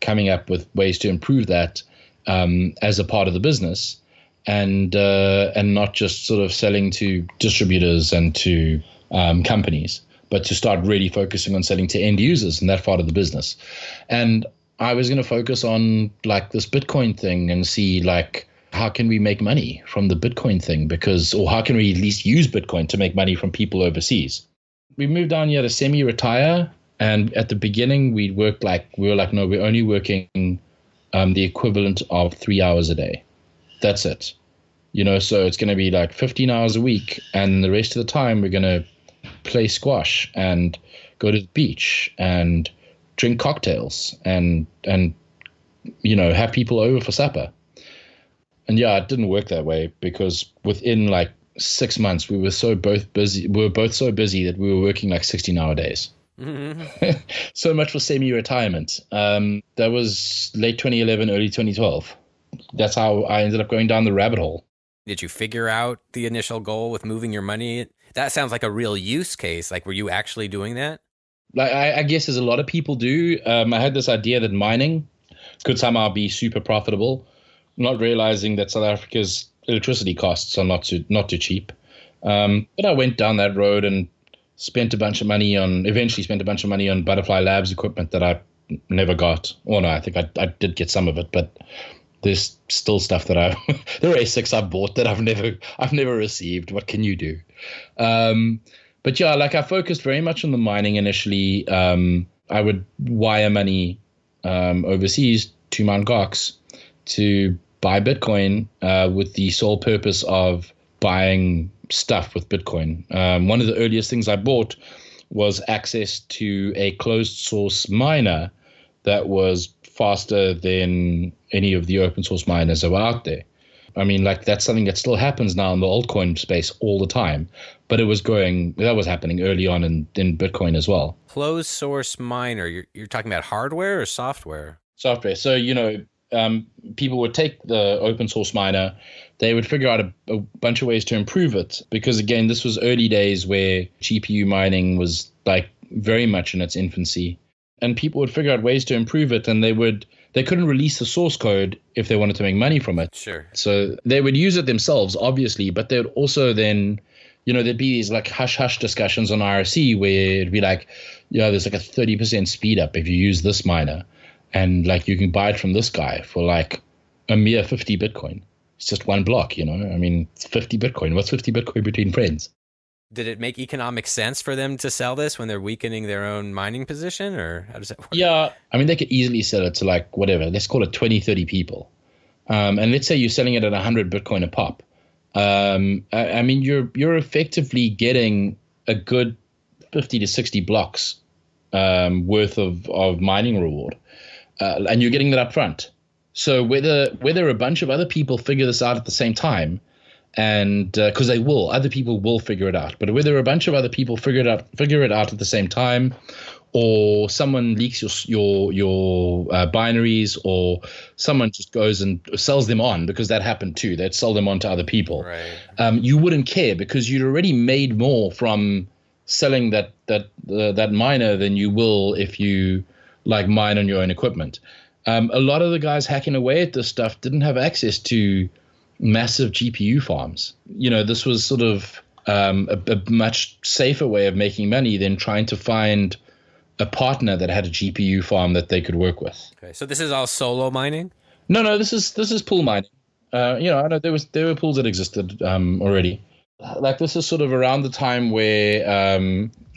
[SPEAKER 1] coming up with ways to improve that as a part of the business, and not just sort of selling to distributors and to companies, but to start really focusing on selling to end users in that part of the business. And I was going to focus on this Bitcoin thing and see how can we make money from the Bitcoin thing, or how can we at least use Bitcoin to make money from people overseas. We moved down here to semi-retire, and at the beginning we worked no, we're only working the equivalent of 3 hours a day. That's it. So it's going to be 15 hours a week, and the rest of the time we're going to play squash and go to the beach and drink cocktails and have people over for supper. And yeah, it didn't work that way, because within 6 months we were both so busy that we were working 16-hour days. Mm-hmm. So much for semi-retirement. That was late 2011, early 2012. That's how I ended up going down the rabbit hole.
[SPEAKER 2] Did you figure out the initial goal with moving your money? That sounds like a real use case. Were you actually doing that?
[SPEAKER 1] I guess as a lot of people do. I had this idea that mining could somehow be super profitable, not realizing that South Africa's electricity costs are not too cheap. But I went down that road and eventually spent a bunch of money on Butterfly Labs equipment that I never got. Or no, I think I did get some of it, but there's still stuff that there are ASICs I've bought that I've never received. What can you do? But yeah, I focused very much on the mining initially. I would wire money overseas to Mt. Gox to buy Bitcoin with the sole purpose of buying stuff with Bitcoin. One of the earliest things I bought was access to a closed source miner that was faster than any of the open source miners that were out there. I mean, that's something that still happens now in the altcoin space all the time, but that was happening early on in Bitcoin as well.
[SPEAKER 2] Closed source miner, you're talking about hardware or software?
[SPEAKER 1] Software. So, people would take the open source miner, they would figure out a bunch of ways to improve it. Because again, this was early days where GPU mining was like very much in its infancy. And people would figure out ways to improve it, and they couldn't release the source code if they wanted to make money from it.
[SPEAKER 2] Sure.
[SPEAKER 1] So they would use it themselves, obviously, but they would also then, there'd be these like hush-hush discussions on IRC where it'd be like, there's like a 30% speed up if you use this miner. And like you can buy it from this guy for like a mere 50 Bitcoin. It's just one block, I mean, it's 50 Bitcoin. What's 50 Bitcoin between friends?
[SPEAKER 2] Did it make economic sense for them to sell this when they're weakening their own mining position, or how does that work?
[SPEAKER 1] Yeah, I mean, they could easily sell it to like whatever. Let's call it 20, 30 people. And let's say you're selling it at 100 Bitcoin a pop. I mean, you're effectively getting a good 50 to 60 blocks worth of mining reward. And you're getting that up front. So whether a bunch of other people figure this out at the same time, and because other people will figure it out. But whether a bunch of other people figure it out at the same time, or someone leaks your binaries, or someone just goes and sells them on, because that happened too. They'd sell them on to other people.
[SPEAKER 2] Right.
[SPEAKER 1] You wouldn't care because you'd already made more from selling that miner than you will if you like mine on your own equipment. A lot of the guys hacking away at this stuff didn't have access to massive GPU farms. This was sort of a much safer way of making money than trying to find a partner that had a GPU farm that they could work with.
[SPEAKER 2] Okay, so this is all solo mining?
[SPEAKER 1] No, this is pool mining. I know there were pools that existed already. Like this is sort of around the time where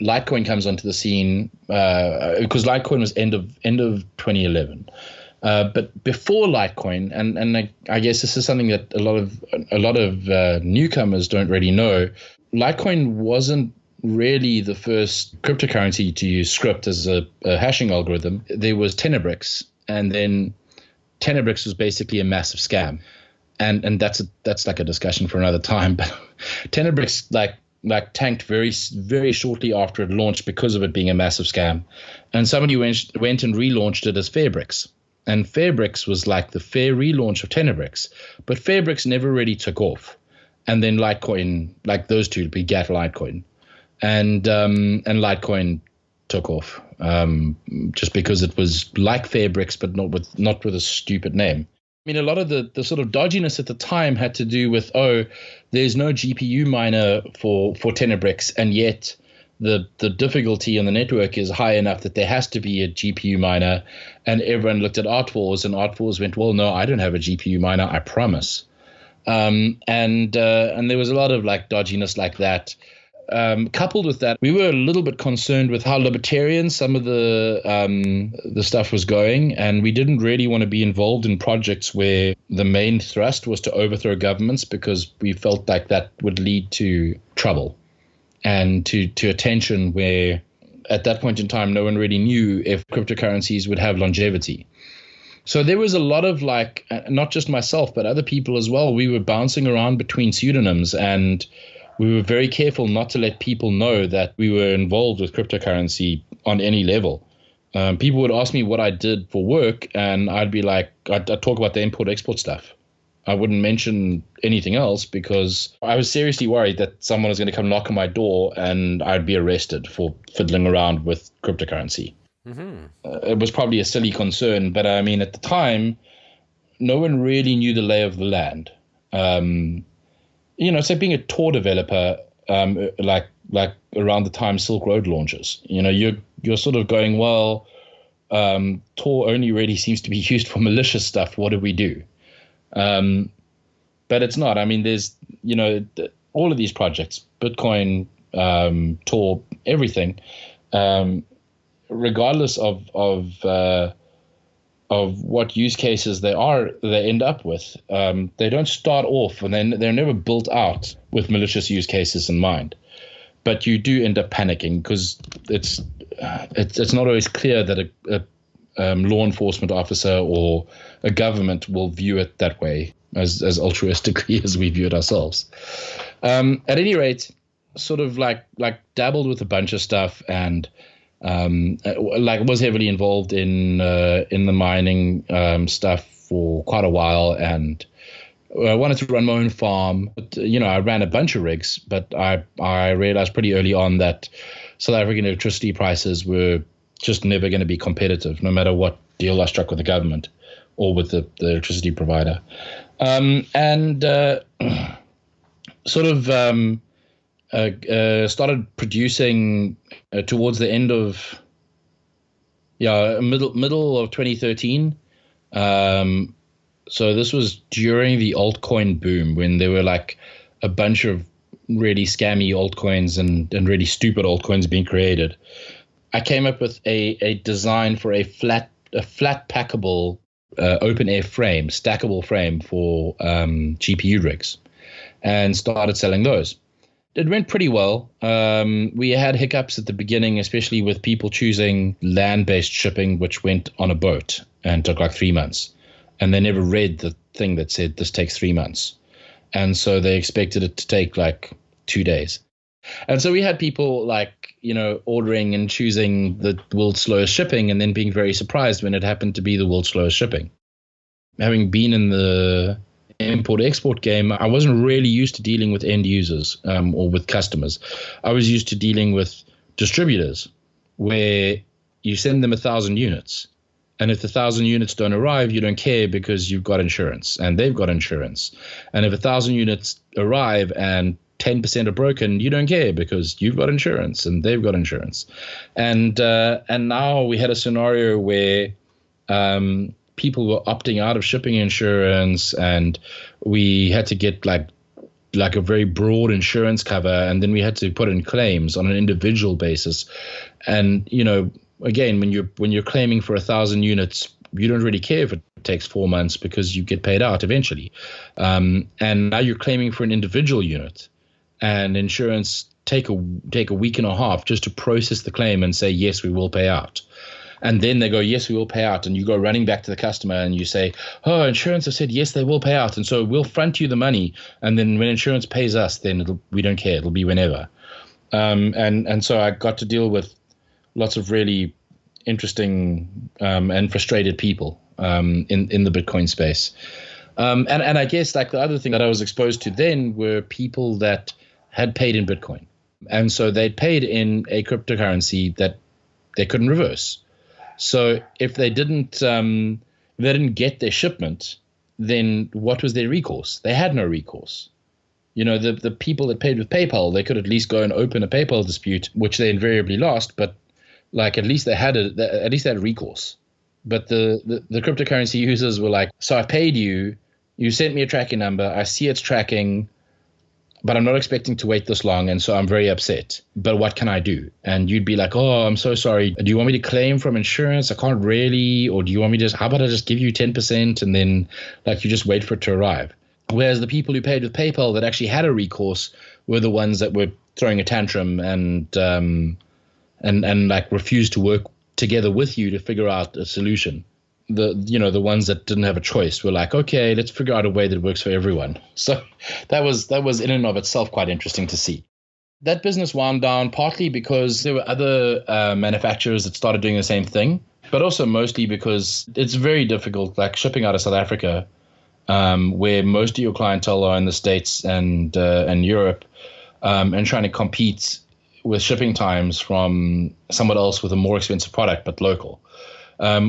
[SPEAKER 1] Litecoin comes onto the scene, because Litecoin was end of 2011. But before Litecoin, and I guess this is something that a lot of newcomers don't really know. Litecoin wasn't really the first cryptocurrency to use script as a hashing algorithm. There was Tenebricks, and then Tenebricks was basically a massive scam, and that's like a discussion for another time. But Tenebricks like tanked very, very shortly after it launched because of it being a massive scam, and somebody went and relaunched it as Fairbricks. And Fairbricks was like the fair relaunch of Tenebricks, but Fairbricks never really took off. And then Litecoin, like those two, begat Litecoin, and Litecoin took off just because it was like Fairbricks, but not with a stupid name. I mean, a lot of the sort of dodginess at the time had to do with, there's no GPU miner for Tenebricks, and yet the difficulty on the network is high enough that there has to be a GPU miner. And everyone looked at Artforce, and Artforce went, well, no, I don't have a GPU miner, I promise. And there was a lot of like dodginess like that. Coupled with that, we were a little bit concerned with how libertarian some of the stuff was going, and we didn't really want to be involved in projects where the main thrust was to overthrow governments, because we felt like that would lead to trouble and to a tension where at that point in time no one really knew if cryptocurrencies would have longevity. So there was a lot of like, not just myself but other people as well, we were bouncing around between pseudonyms, and we were very careful not to let people know that we were involved with cryptocurrency on any level. People would ask me what I did for work, and I'd be like, I'd talk about the import-export stuff. I wouldn't mention anything else because I was seriously worried that someone was going to come knock on my door and I'd be arrested for fiddling around with cryptocurrency. Mm-hmm. It was probably a silly concern, but I mean, at the time, no one really knew the lay of the land. So being a Tor developer, like around the time Silk Road launches, you're sort of going, well, Tor only really seems to be used for malicious stuff. What do we do? But it's not. I mean, there's, all of these projects, Bitcoin, Tor, everything, regardless of what use cases they end up with. They don't start off, and they're never built out with malicious use cases in mind. But you do end up panicking because it's not always clear that a law enforcement officer or a government will view it that way, as altruistically as we view it ourselves. At any rate, sort of like dabbled with a bunch of stuff, and Like was heavily involved in the mining stuff for quite a while, and I wanted to run my own farm. But, I ran a bunch of rigs, but I realized pretty early on that South African electricity prices were just never going to be competitive, no matter what deal I struck with the government or with the electricity provider. Sort of started producing towards the end of middle of 2013. So this was during the altcoin boom, when there were like a bunch of really scammy altcoins and really stupid altcoins being created. I came up with a design for a flat packable open air frame, stackable frame for GPU rigs, and started selling those. It went pretty well. We had hiccups at the beginning, especially with people choosing land-based shipping, which went on a boat and took like 3 months. And they never read the thing that said this takes 3 months. And so they expected it to take like 2 days. And so we had people like, ordering and choosing the world's slowest shipping and then being very surprised when it happened to be the world's slowest shipping. Having been in the import-export game, I wasn't really used to dealing with end users or with customers. I was used to dealing with distributors, where you send them 1,000 units. And if the 1,000 units don't arrive, you don't care because you've got insurance and they've got insurance. And if 1,000 units arrive and 10% are broken, you don't care because you've got insurance and they've got insurance. And now we had a scenario where people were opting out of shipping insurance, and we had to get like a very broad insurance cover, and then we had to put in claims on an individual basis. And again, when you're claiming for 1,000 units, you don't really care if it takes 4 months because you get paid out eventually. And now you're claiming for an individual unit, and insurance take a week and a half just to process the claim and say, yes, we will pay out. And then they go, yes, we will pay out. And you go running back to the customer and you say, oh, insurance have said, yes, they will pay out. And so we'll front you the money. And then when insurance pays us, then we don't care. It'll be whenever. And so I got to deal with lots of really interesting and frustrated people in the Bitcoin space. And I guess like the other thing that I was exposed to then were people that had paid in Bitcoin. And so they'd paid in a cryptocurrency that they couldn't reverse. So if they didn't get their shipment, then what was their recourse? They had no recourse. The people that paid with PayPal, they could at least go and open a PayPal dispute, which they invariably lost, but like at least they had recourse. But the cryptocurrency users were like, so I paid you, you sent me a tracking number, I see it's tracking, but I'm not expecting to wait this long, and so I'm very upset. But what can I do? And you'd be like, oh, I'm so sorry. Do you want me to claim from insurance? I can't really. Or do you want me how about I just give you 10% and then like you just wait for it to arrive? Whereas the people who paid with PayPal that actually had a recourse were the ones that were throwing a tantrum and like refused to work together with you to figure out a solution. The ones that didn't have a choice were like, okay, let's figure out a way that works for everyone. So that was in and of itself quite interesting to see. That business wound down partly because there were other manufacturers that started doing the same thing, but also mostly because it's very difficult, like shipping out of South Africa, where most of your clientele are in the States and Europe, and trying to compete with shipping times from someone else with a more expensive product but local.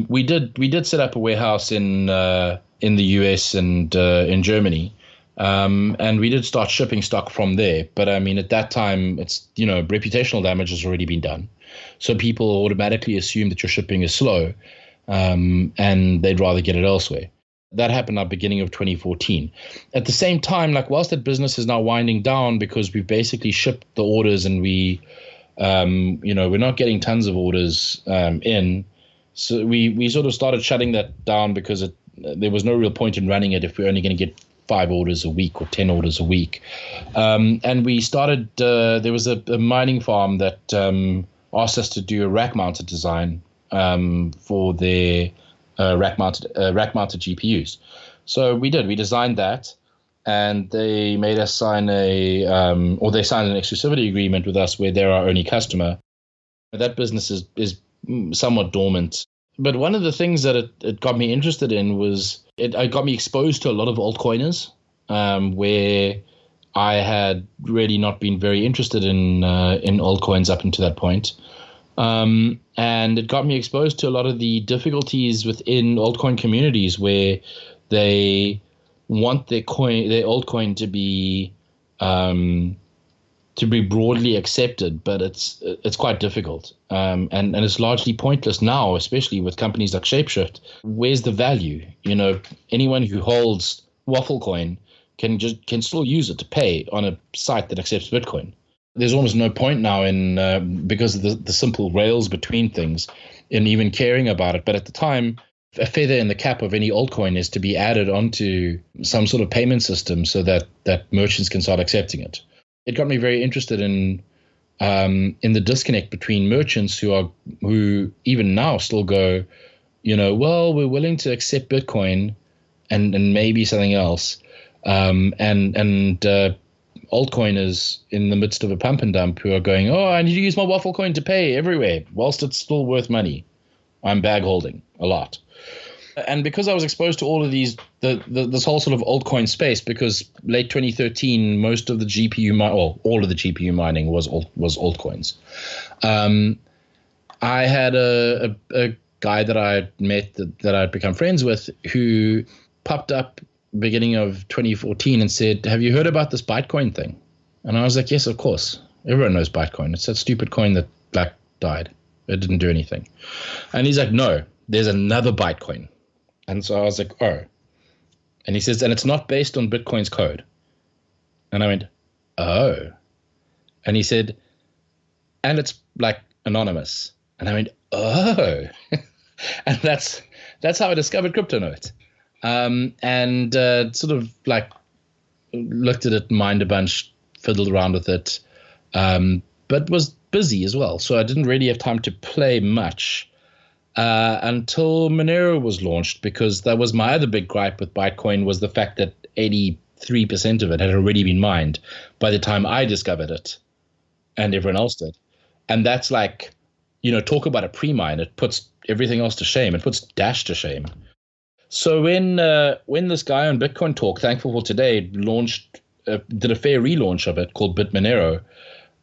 [SPEAKER 1] We did set up a warehouse in the US and in Germany, and we did start shipping stock from there. But I mean, at that time, it's reputational damage has already been done, so people automatically assume that your shipping is slow, and they'd rather get it elsewhere. That happened at the beginning of 2014. At the same time, like whilst that business is now winding down because we've basically shipped the orders and we're not getting tons of orders in. So we sort of started shutting that down because there was no real point in running it if we're only going to get 5 orders a week or 10 orders a week. And we started, there was a mining farm that asked us to do a rack-mounted design for their rack-mounted GPUs. So we designed that, and they made us sign they signed an exclusivity agreement with us where they're our only customer. That business is somewhat dormant. But one of the things that it got me interested in was it got me exposed to a lot of altcoiners, where I had really not been very interested in altcoins up until that point. And it got me exposed to a lot of the difficulties within altcoin communities where they want their altcoin to be broadly accepted, but it's quite difficult. And it's largely pointless now, especially with companies like Shapeshift. Where's the value? Anyone who holds Wafflecoin can still use it to pay on a site that accepts Bitcoin. There's almost no point now in because of the simple rails between things in even caring about it. But at the time, a feather in the cap of any altcoin is to be added onto some sort of payment system so that merchants can start accepting it. It got me very interested in the disconnect between merchants who even now still go, well, we're willing to accept Bitcoin and maybe something else, and altcoiners in the midst of a pump and dump who are going, oh, I need to use my Wafflecoin to pay everywhere, whilst it's still worth money. I'm bag holding a lot. And because I was exposed to all of these, this whole sort of altcoin space, because late 2013, most of the all of the GPU mining was altcoins. I had a guy that I met that I'd become friends with who popped up beginning of 2014 and said, have you heard about this Bitcoin thing? And I was like, yes, of course. Everyone knows Bitcoin. It's that stupid coin that Black died. It didn't do anything. And he's like, no, there's another Bitcoin. And so I was like, oh. And he says, and it's not based on Bitcoin's code. And I went, oh. And he said, and it's like anonymous. And I went, oh. And that's how I discovered CryptoNote. And sort of like looked at it, mined a bunch, fiddled around with it, but was busy as well. So I didn't really have time to play much until Monero was launched, because that was my other big gripe with Bitcoin, was the fact that 83% of it had already been mined by the time I discovered it and everyone else did. And that's like, talk about a pre-mine. It puts everything else to shame. It puts Dash to shame. So when this guy on Bitcoin Talk, Thankful for Today, did a fair relaunch of it called BitMonero,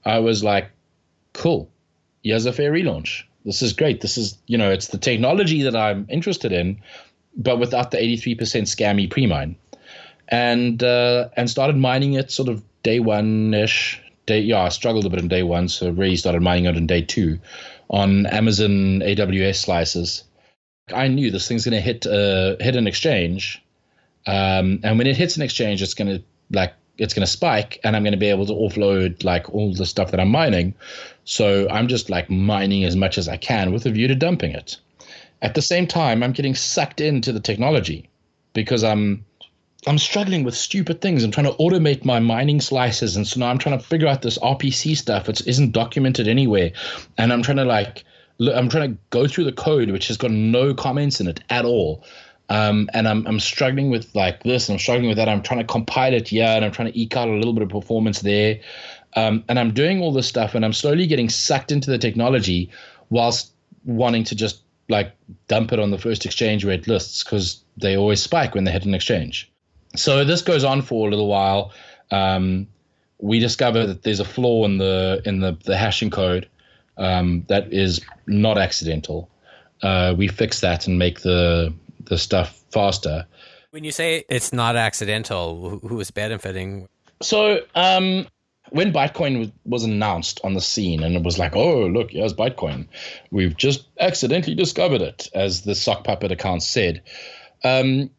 [SPEAKER 1] I was like, cool, here's a fair relaunch. This is great. This is, it's the technology that I'm interested in, but without the 83% scammy pre-mine. And started mining it sort of day one-ish. I struggled a bit in day one, so really started mining it in day two on Amazon AWS slices. I knew this thing's going to hit an exchange, and when it hits an exchange, it's going to spike, and I'm going to be able to offload like all the stuff that I'm mining. So I'm just like mining as much as I can with a view to dumping it. At the same time, I'm getting sucked into the technology because I'm struggling with stupid things. I'm trying to automate my mining slices, and so now I'm trying to figure out this RPC stuff. It isn't documented anywhere, and I'm trying to go through the code, which has got no comments in it at all. And I'm struggling with like this, and I'm struggling with that. I'm trying to compile it here, and I'm trying to eke out a little bit of performance there. And I'm doing all this stuff, and I'm slowly getting sucked into the technology whilst wanting to just like dump it on the first exchange where it lists, because they always spike when they hit an exchange. So this goes on for a little while. We discover that there's a flaw in the hashing code that is not accidental. We fix that and make the stuff faster.
[SPEAKER 2] When you say it's not accidental, who is benefiting?
[SPEAKER 1] So when Bitcoin was announced on the scene, and it was like, oh, look, here's Bitcoin. We've just accidentally discovered it, as the sock puppet account said. There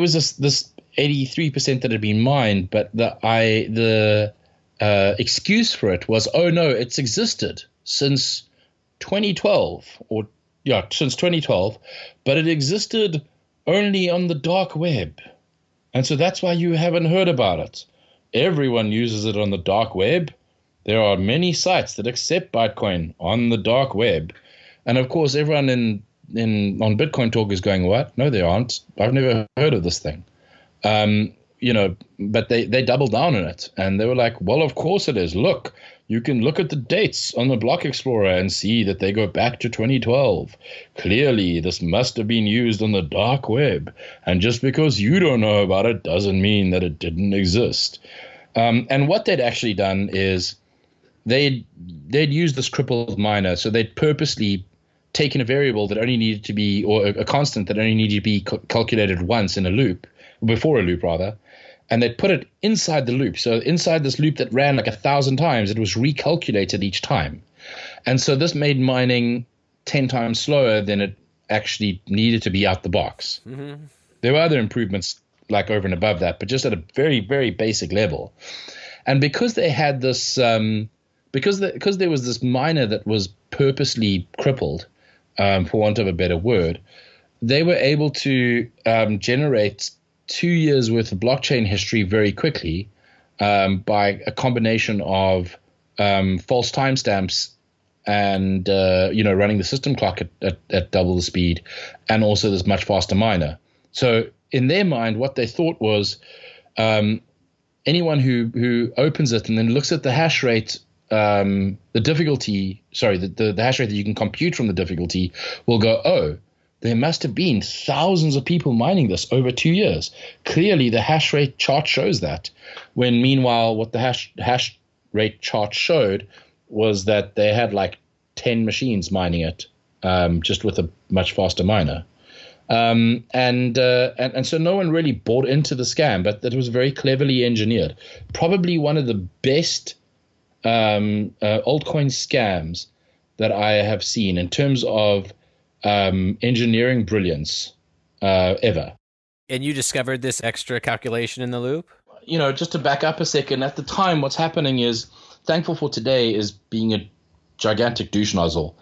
[SPEAKER 1] was this 83% that had been mined, but the excuse for it was, oh no, it's existed since 2012, since 2012, but it existed only on the dark web. And so that's why you haven't heard about it. Everyone uses it on the dark web. There are many sites that accept Bitcoin on the dark web. And of course, everyone on Bitcoin Talk is going, what? No, they aren't. I've never heard of this thing. But they doubled down on it. And they were like, well, of course it is. Look, You can look at the dates on the Block Explorer and see that they go back to 2012. Clearly, this must have been used on the dark web. And just because you don't know about it doesn't mean that it didn't exist. And what they'd actually done is they'd used this crippled miner. So they'd purposely taken a variable that only needed to be, or a constant that only needed to be calculated once in a loop, before a loop rather, and they'd put it inside the loop. So inside this loop that ran like 1,000 times, it was recalculated each time. And so this made mining 10 times slower than it actually needed to be out the box. Mm-hmm. There were other improvements like over and above that, but just at a very, very basic level. And because they had this, because there was this miner that was purposely crippled, for want of a better word, they were able to generate 2 years worth of blockchain history very quickly by a combination of false timestamps and running the system clock at double the speed, and also this much faster miner. So in their mind, what they thought was anyone who opens it and then looks at the hash rate, the hash rate that you can compute from the difficulty, will go, oh, there must have been thousands of people mining this over 2 years. Clearly, the hash rate chart shows that. When meanwhile, what the hash rate chart showed was that they had like 10 machines mining it, just with a much faster miner. And so no one really bought into the scam, but that was very cleverly engineered. Probably one of the best altcoin scams that I have seen in terms of engineering brilliance ever.
[SPEAKER 2] And you discovered this extra calculation in the loop?
[SPEAKER 1] Just to back up a second, at the time, what's happening is Thankful for Today is being a gigantic douche nozzle.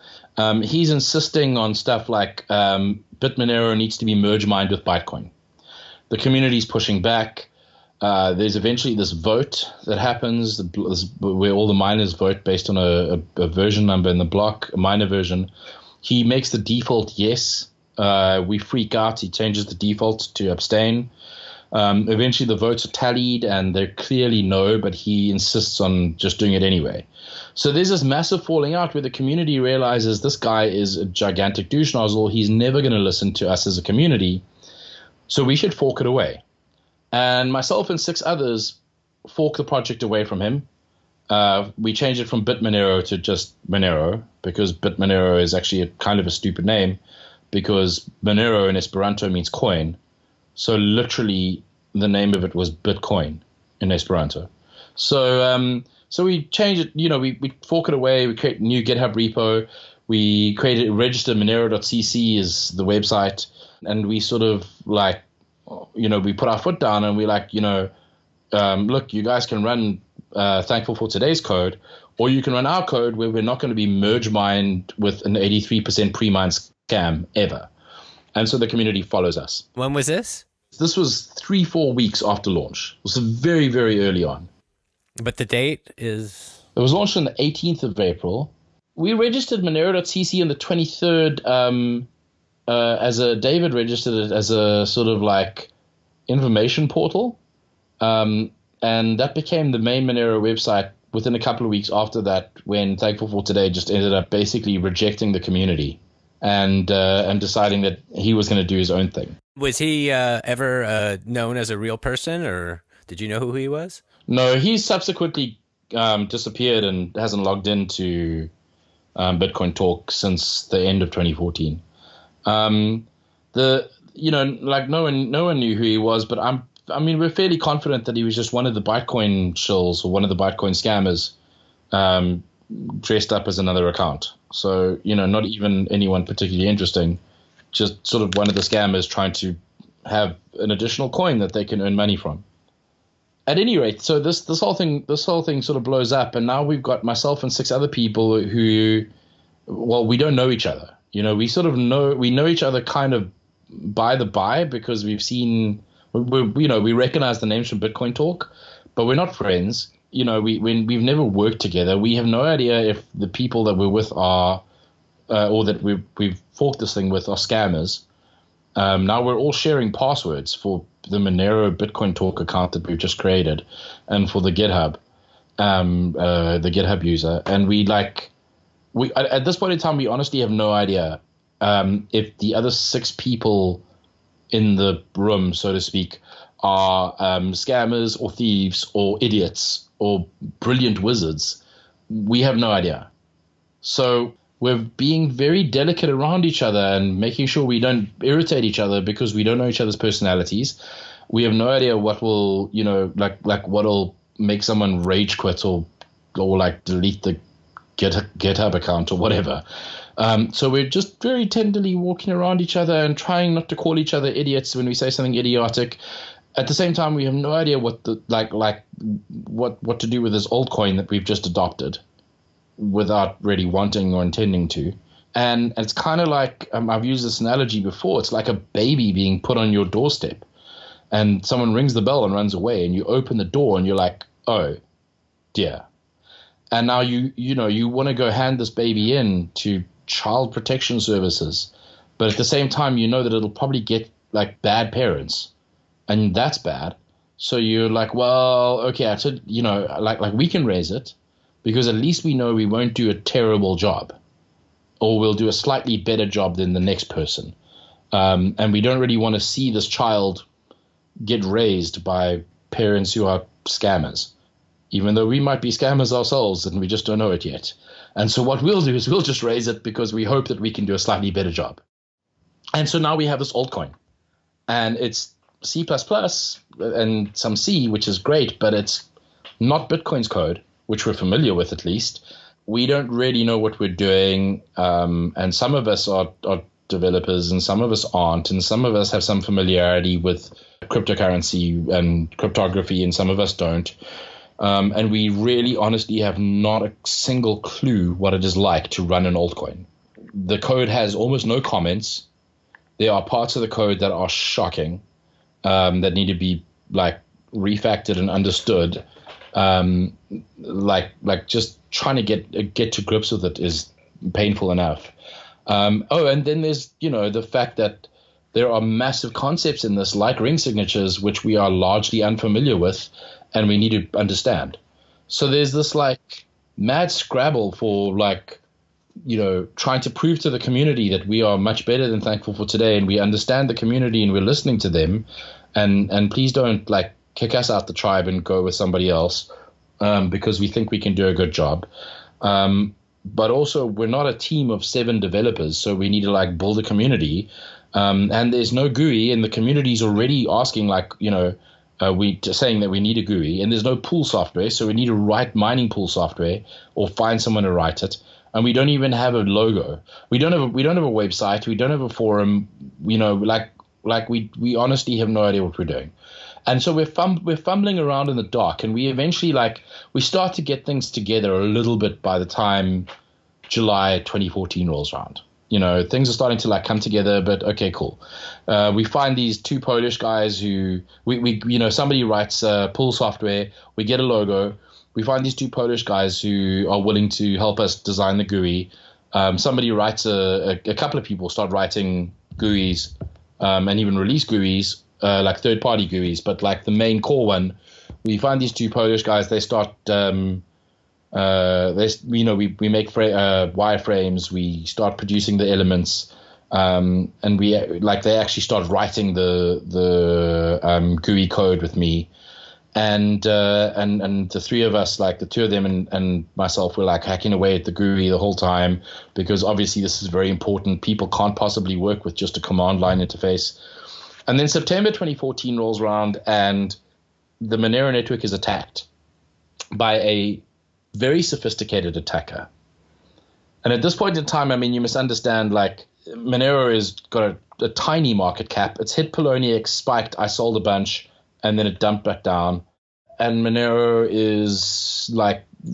[SPEAKER 1] He's insisting on stuff like Monero needs to be merge mined with Bitcoin. The community's pushing back. There's eventually this vote that happens where all the miners vote based on a version number in the block, a miner version. He makes the default yes. We freak out. He changes the default to abstain. Eventually the votes are tallied and they're clearly no, but he insists on just doing it anyway. So there's this massive falling out where the community realizes this guy is a gigantic douche nozzle. He's never going to listen to us as a community. So we should fork it away. And myself and 6 others fork the project away from him. We changed it from Monero to just Monero, because Monero is actually kind of a stupid name, because Monero in Esperanto means coin. So literally the name of it was Bitcoin in Esperanto. So we changed it, we fork it away, we create a new GitHub repo, we registered monero.cc is the website, and we sort of like, we put our foot down and we like, look, you guys can run Thankful for Today's code, or you can run our code where we're not going to be merge mined with an 83% pre-mined scam ever. And so the community follows us.
[SPEAKER 2] When was this?
[SPEAKER 1] This was 3-4 weeks after launch. It was very, very early on.
[SPEAKER 2] But the date is?
[SPEAKER 1] It was launched on the 18th of April. We registered Monero.cc on the 23rd. David registered it as a sort of like information portal. And that became the main Monero website within a couple of weeks after that, when Thankful for Today just ended up basically rejecting the community and deciding that he was going to do his own thing.
[SPEAKER 2] Was he ever known as a real person, or did you know who he was?
[SPEAKER 1] No, he's subsequently disappeared and hasn't logged into Bitcoin Talk since the end of 2014. No one knew who he was, but we're fairly confident that he was just one of the Bitcoin shills or one of the Bitcoin scammers dressed up as another account. So, not even anyone particularly interesting, just sort of one of the scammers trying to have an additional coin that they can earn money from. At any rate, so this whole thing sort of blows up, and now we've got myself and 6 other people who, well, we don't know each other. We know each other kind of by because we've seen, we recognize the names from Bitcoin Talk, but we're not friends. We've never worked together. We have no idea if the people that we're with are, or that we've forked this thing with, are scammers. Now we're all sharing passwords for the Monero Bitcoin Talk account that we've just created and for the GitHub. the GitHub user, and we at this point in time, we honestly have no idea if the other 6 people in the room, so to speak, are scammers or thieves or idiots or brilliant wizards. We have no idea. So we're being very delicate around each other and making sure we don't irritate each other because we don't know each other's personalities. We have no idea what will, what'll make someone rage quit or like delete the GitHub account or whatever. So we're just very tenderly walking around each other and trying not to call each other idiots when we say something idiotic. At the same time, we have no idea what what to do with this altcoin that we've just adopted without really wanting or intending to. And it's kind of like, I've used this analogy before. It's like a baby being put on your doorstep and someone rings the bell and runs away, and you open the door and you're like, oh dear. And now you want to go hand this baby in to child protection services, but at the same time, you know that it'll probably get like bad parents, and that's bad. So you're like, well, okay, so like we can raise it because at least we know we won't do a terrible job, or we'll do a slightly better job than the next person. And we don't really want to see this child get raised by parents who are scammers, even though we might be scammers ourselves and we just don't know it yet. And so what we'll do is we'll just raise it because we hope that we can do a slightly better job. And so now we have this altcoin, and it's C++ and some C, which is great, but it's not Bitcoin's code, which we're familiar with at least. We don't really know what we're doing, and some of us are developers and some of us aren't, and some of us have some familiarity with cryptocurrency and cryptography and some of us don't. And we really honestly have not a single clue what it is like to run an altcoin. The code has almost no comments. There are parts of the code that are shocking, that need to be like refactored and understood. Like just trying to get to grips with it is painful enough. And then there's, the fact that there are massive concepts in this, like ring signatures, which we are largely unfamiliar with, and we need to understand. So there's this like mad scrabble for trying to prove to the community that we are much better than Thankful for Today, and we understand the community and we're listening to them, and please don't like kick us out the tribe and go with somebody else, because we think we can do a good job. But also we're not a team of 7 developers, so we need to like build a community. And there's no GUI, and the community's already asking saying that we need a GUI, and there's no pool software, so we need to write mining pool software or find someone to write it. And we don't even have a logo. We don't have a website. We don't have a forum. We honestly have no idea what we're doing. And so we're fumbling around in the dark, and we eventually we start to get things together a little bit by the time July 2014 rolls around. Things are starting to come together, but okay, cool. We find these 2 Polish guys who somebody writes pool software. We get a logo. We find these 2 Polish guys who are willing to help us design the GUI. Somebody writes a couple of people start writing GUIs, and even release GUIs, like third-party GUIs. But like the main core one, we find these 2 Polish guys. They start. We make wireframes. We start producing the elements, and they actually start writing the GUI code with me. And the 3 of us, the 2 of them and myself, were hacking away at the GUI the whole time, because obviously this is very important. People can't possibly work with just a command line interface. And then September 2014 rolls around, and the Monero network is attacked by a very sophisticated attacker. And at this point in time, you must understand, Monero has got a tiny market cap. It's hit Poloniex, spiked, I sold a bunch, and then it dumped back down. And Monero is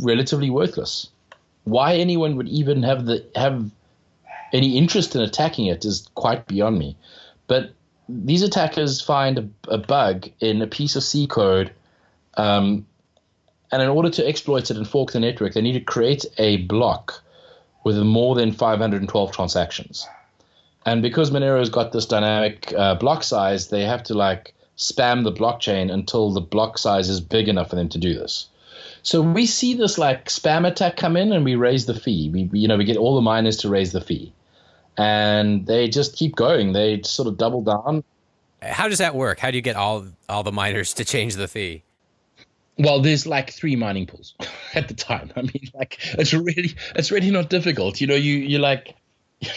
[SPEAKER 1] relatively worthless. Why anyone would even have any interest in attacking it is quite beyond me. But these attackers find a bug in a piece of C code, and in order to exploit it and fork the network, they need to create a block with more than 512 transactions. And because Monero's got this dynamic block size, they have to spam the blockchain until the block size is big enough for them to do this. So we see this like spam attack come in, and we raise the fee. We get all the miners to raise the fee, and they just keep going. They sort of double down.
[SPEAKER 2] How does that work? How do you get all the miners to change the fee?
[SPEAKER 1] Well, there's like 3 mining pools at the time. I mean, like it's really not difficult. You like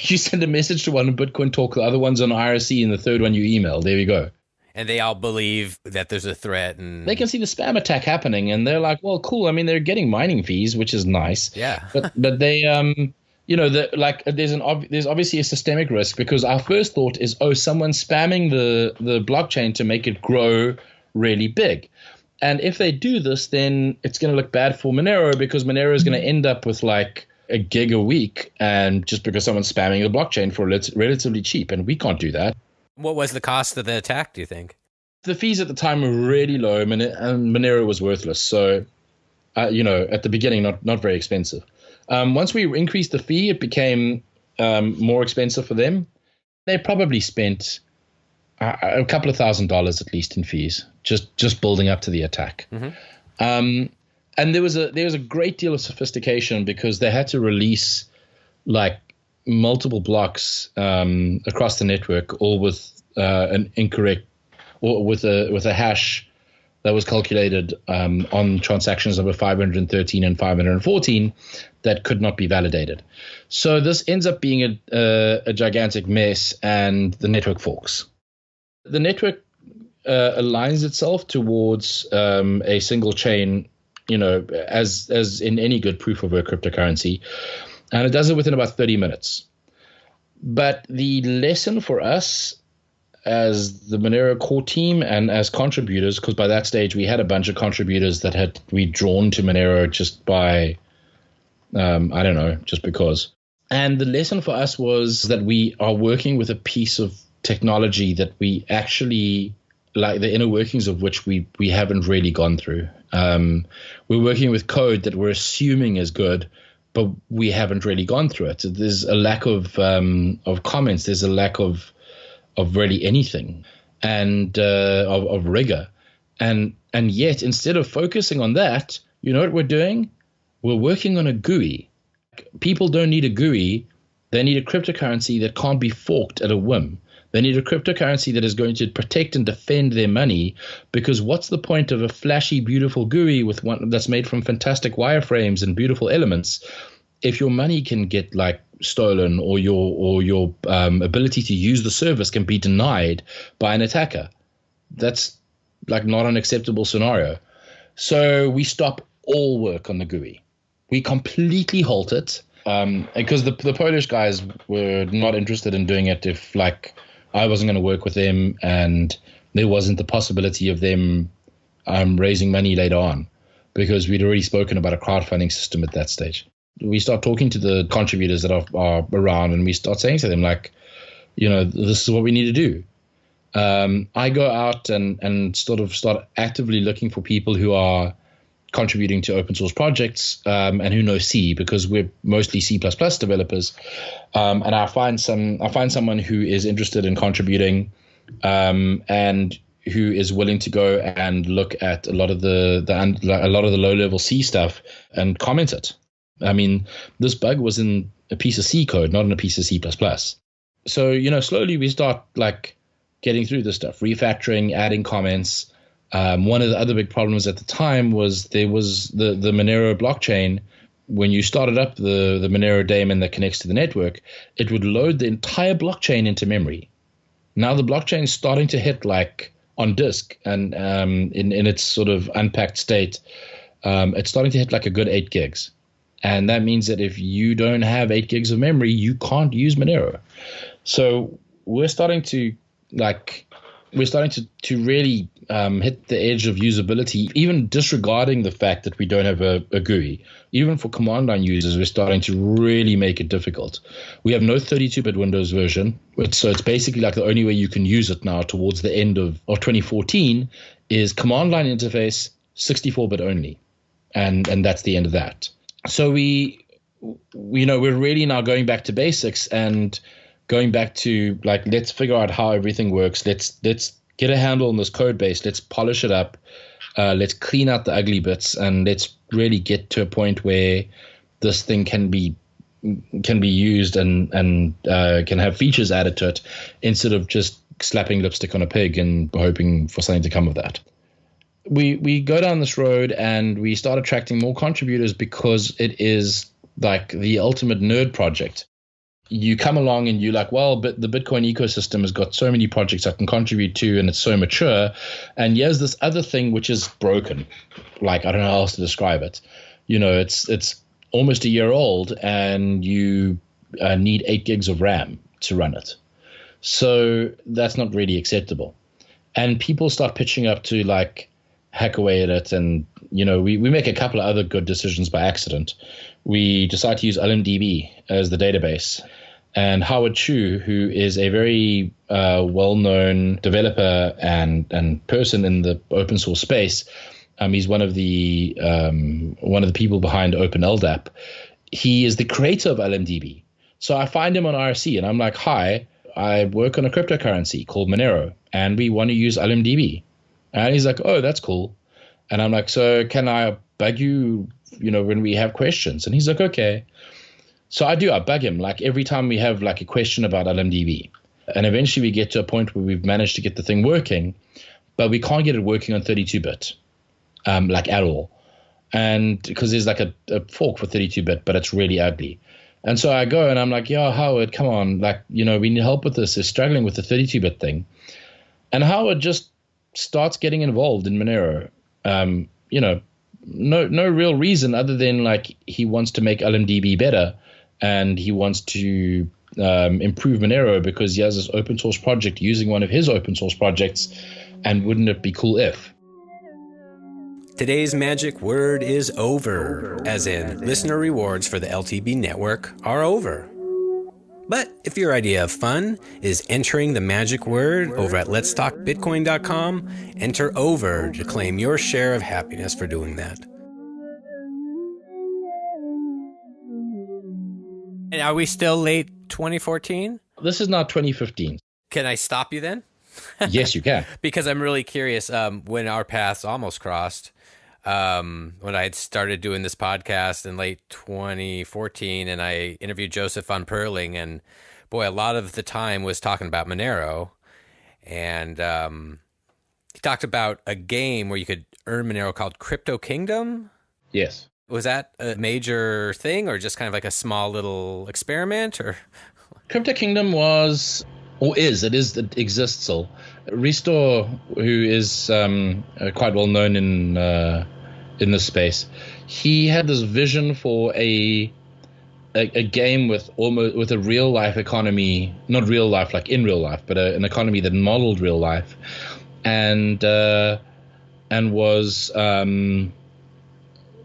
[SPEAKER 1] you send a message to one on Bitcoin Talk, the other one's on IRC, and the third one you email. There we go.
[SPEAKER 2] And they all believe that there's a threat, and
[SPEAKER 1] they can see the spam attack happening, and they're like, "Well, cool. I mean, they're getting mining fees, which is nice."
[SPEAKER 2] Yeah.
[SPEAKER 1] but they there's obviously a systemic risk, because our first thought is, oh, someone's spamming the blockchain to make it grow really big. And if they do this, then it's going to look bad for Monero, because Monero is going to end up with like a gig a week, and just because someone's spamming the blockchain for relatively cheap, and we can't do that.
[SPEAKER 2] What was the cost of the attack, do you think?
[SPEAKER 1] The fees at the time were really low, and Monero was worthless. So, at the beginning, not very expensive. Once we increased the fee, it became more expensive for them. They probably spent a couple of $1,000s at least in fees, just building up to the attack. Mm-hmm. And there was a great deal of sophistication, because they had to release like multiple blocks across the network, all with an incorrect, or with a hash that was calculated on transactions number 513 and 514 that could not be validated. So this ends up being a gigantic mess, and the network forks. The network aligns itself towards a single chain, as in any good proof of work cryptocurrency. And it does it within about 30 minutes. But the lesson for us as the Monero core team and as contributors, because by that stage we had a bunch of contributors that had drawn to Monero just by, just because. And the lesson for us was that we are working with a piece of technology that we actually, like the inner workings of which we haven't really gone through. We're working with code that we're assuming is good, but we haven't really gone through it. There's a lack of comments. There's a lack of really anything, and of rigor. And yet, instead of focusing on that, you know what we're doing? We're working on a GUI. People don't need a GUI. They need a cryptocurrency that can't be forked at a whim. They need a cryptocurrency that is going to protect and defend their money, because what's the point of a flashy, beautiful GUI with one that's made from fantastic wireframes and beautiful elements if your money can get like stolen, or your ability to use the service can be denied by an attacker? That's like not an acceptable scenario. So we stop all work on the GUI. We completely halt it, because the Polish guys were not interested in doing it if like I wasn't going to work with them, and there wasn't the possibility of them raising money later on, because we'd already spoken about a crowdfunding system at that stage. We start talking to the contributors that are around, and we start saying to them, like, this is what we need to do. I go out and sort of start actively looking for people who are contributing to open source projects and who know C, because we're mostly C++ developers. And I find someone who is interested in contributing and who is willing to go and look at a lot of the low level C stuff and comment it. I mean, this bug was in a piece of C code, not in a piece of C++. So, slowly we start like getting through this stuff, refactoring, adding comments. One of the other big problems at the time was there was the Monero blockchain. When you started up the Monero daemon that connects to the network, it would load the entire blockchain into memory. Now the blockchain is starting to hit like on disk, and in its sort of unpacked state, it's starting to hit like a good 8 gigs. And that means that if you don't have 8 gigs of memory, you can't use Monero. So we're starting to really hit the edge of usability, even disregarding the fact that we don't have a GUI. Even for command line users, we're starting to really make it difficult. We have no 32-bit Windows version, so it's basically like the only way you can use it now towards the end of 2014 is command line interface 64-bit only, and that's the end of that. So we're really now going back to basics and going back to like, let's figure out how everything works. Let's get a handle on this code base. Let's polish it up. Let's clean out the ugly bits, and let's really get to a point where this thing can be used and can have features added to it, instead of just slapping lipstick on a pig and hoping for something to come of that. We go down this road and we start attracting more contributors because it is like the ultimate nerd project. You come along and you're like, well, but the Bitcoin ecosystem has got so many projects I can contribute to, and it's so mature. And here's this other thing which is broken. Like, I don't know how else to describe it. It's almost a year old, and you need 8 gigs of RAM to run it. So that's not really acceptable. And people start pitching up to like hack away at it. And, we make a couple of other good decisions by accident. We decide to use LMDB as the database. And Howard Chu, who is a very well-known developer and person in the open source space, he's one of the people behind OpenLDAP. He is the creator of LMDB. So I find him on IRC, and I'm like, hi, I work on a cryptocurrency called Monero, and we want to use LMDB. And he's like, oh, that's cool. And I'm like, so can I bug you, when we have questions? And he's like, okay. So I bug him like every time we have like a question about LMDB. And eventually we get to a point where we've managed to get the thing working, but we can't get it working on 32-bit, like at all. And because there's like a fork for 32-bit, but it's really ugly. And so I go and I'm like, yeah, Howard, come on. Like, we need help with this. They're struggling with the 32-bit thing. And Howard just starts getting involved in Monero. No real reason other than like he wants to make LMDB better, and he wants to improve Monero because he has this open source project using one of his open source projects, and wouldn't it be cool if?
[SPEAKER 2] Today's magic word is over, as in listener rewards for the LTB network are over. But if your idea of fun is entering the magic word over at letstalkbitcoin.com, enter over to claim your share of happiness for doing that. And are we still late 2014?
[SPEAKER 1] This is now 2015.
[SPEAKER 2] Can I stop you then?
[SPEAKER 1] Yes, you can.
[SPEAKER 2] Because I'm really curious, when our paths almost crossed, when I had started doing this podcast in late 2014, and I interviewed Joseph von Perling, and boy, a lot of the time was talking about Monero. And he talked about a game where you could earn Monero called Crypto Kingdom.
[SPEAKER 1] Yes.
[SPEAKER 2] Was that a major thing, or just kind of like a small little experiment? Or
[SPEAKER 1] Crypto Kingdom was, or is, it exists still. Restore, who is quite well known in this space, he had this vision for a game with a real life economy, not real life like in real life, but an economy that modeled real life, and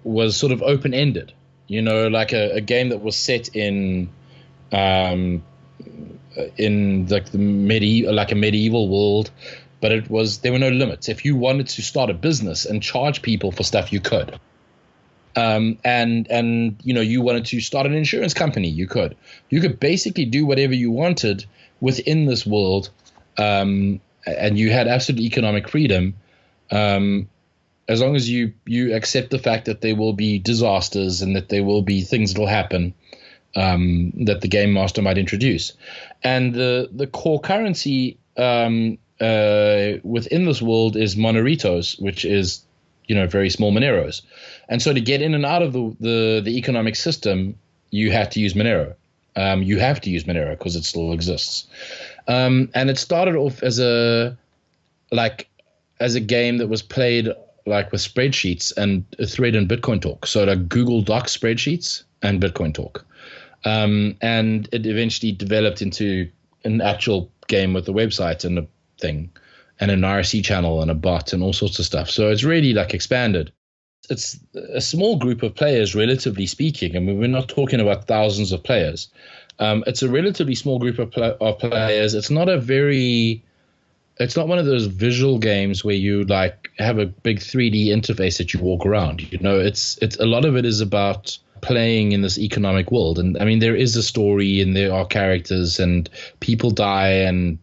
[SPEAKER 1] was sort of open-ended, like a game that was set in like the medieval world, but there were no limits. If you wanted to start a business and charge people for stuff, you could. And you wanted to start an insurance company, you could. You could basically do whatever you wanted within this world, and you had absolute economic freedom. As long as you accept the fact that there will be disasters and that there will be things that will happen, that the game master might introduce. And the core currency within this world is moneritos, which is, very small Moneros. And so to get in and out of the economic system, you had to use Monero. You have to use Monero because it still exists. And it started off as a game that was played like with spreadsheets and a thread in Bitcoin Talk. So like Google Docs spreadsheets and Bitcoin Talk. And it eventually developed into an actual game with a website and a thing and an IRC channel and a bot and all sorts of stuff. So it's really like expanded. It's a small group of players, relatively speaking. I mean, we're not talking about thousands of players. It's a relatively small group of players. It's not one of those visual games where you like have a big 3D interface that you walk around. It's a lot of it is about playing in this economic world. And I mean, there is a story and there are characters and people die and,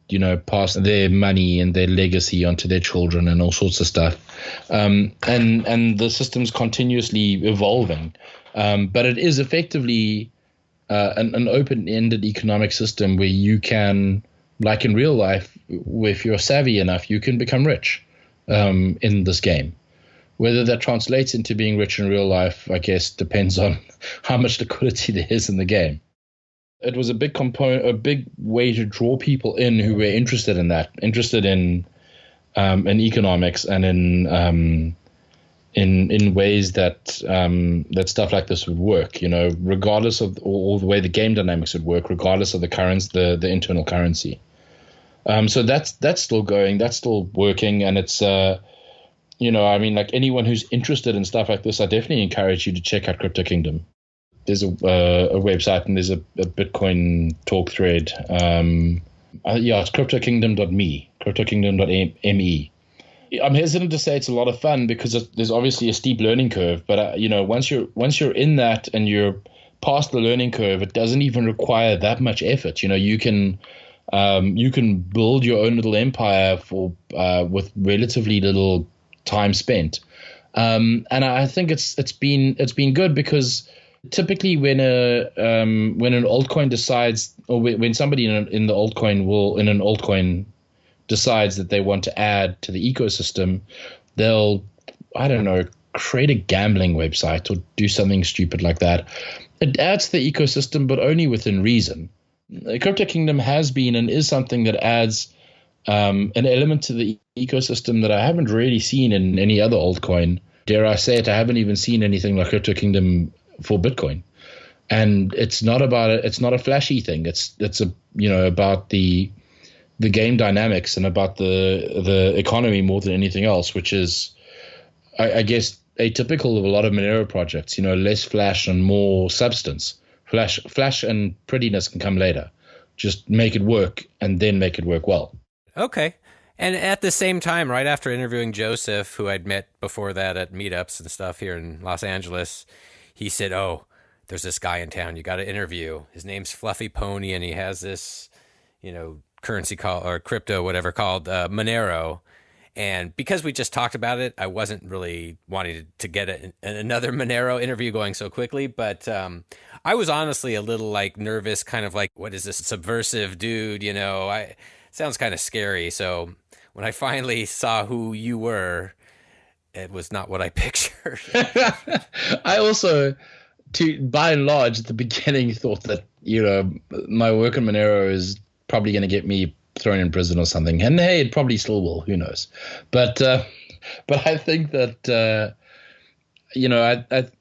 [SPEAKER 1] pass their money and their legacy onto their children and all sorts of stuff. And the system's continuously evolving. But it is effectively an open-ended economic system where you can, like in real life, if you're savvy enough, you can become rich in this game. Whether that translates into being rich in real life, I guess, depends on how much liquidity there is in the game. It was a big component, a big way to draw people in who were interested in that, interested in economics and in ways that that stuff like this would work. Regardless of all the way the game dynamics would work, regardless of the currency, the internal currency. So that's still going, that's still working, and it's. Like anyone who's interested in stuff like this, I definitely encourage you to check out Crypto Kingdom. There's a website and there's a Bitcoin talk thread. It's cryptokingdom.me, cryptokingdom.me. I'm hesitant to say it's a lot of fun because there's obviously a steep learning curve. But once you're in that and you're past the learning curve, it doesn't even require that much effort. You can build your own little empire with relatively little time spent, and I think it's been good because typically when an altcoin decides, or when somebody in an altcoin decides that they want to add to the ecosystem, they'll, I don't know, create a gambling website or do something stupid like that. It adds to the ecosystem, but only within reason. Crypto Kingdom has been and is something that adds an element to the ecosystem that I haven't really seen in any other altcoin. Dare I say it, I haven't even seen anything like Crypto Kingdom for Bitcoin. And it's not a flashy thing. It's about the game dynamics and about the economy more than anything else, which is, I guess, atypical of a lot of Monero projects. Less flash and more substance. Flash and prettiness can come later. Just make it work and then make it work well.
[SPEAKER 2] Okay. And at the same time, right after interviewing Joseph, who I'd met before that at meetups and stuff here in Los Angeles, he said, "Oh, there's this guy in town you got to interview. His name's FluffyPony, and he has this, currency called, or crypto, whatever, called Monero." And because we just talked about it, I wasn't really wanting to get another Monero interview going so quickly. But I was honestly a little nervous, kind of like, what is this subversive dude? Sounds kind of scary. So when I finally saw who you were, it was not what I pictured.
[SPEAKER 1] I also, by and large, at the beginning, thought that, my work in Monero is probably going to get me thrown in prison or something. And hey, it probably still will. Who knows? But I think that,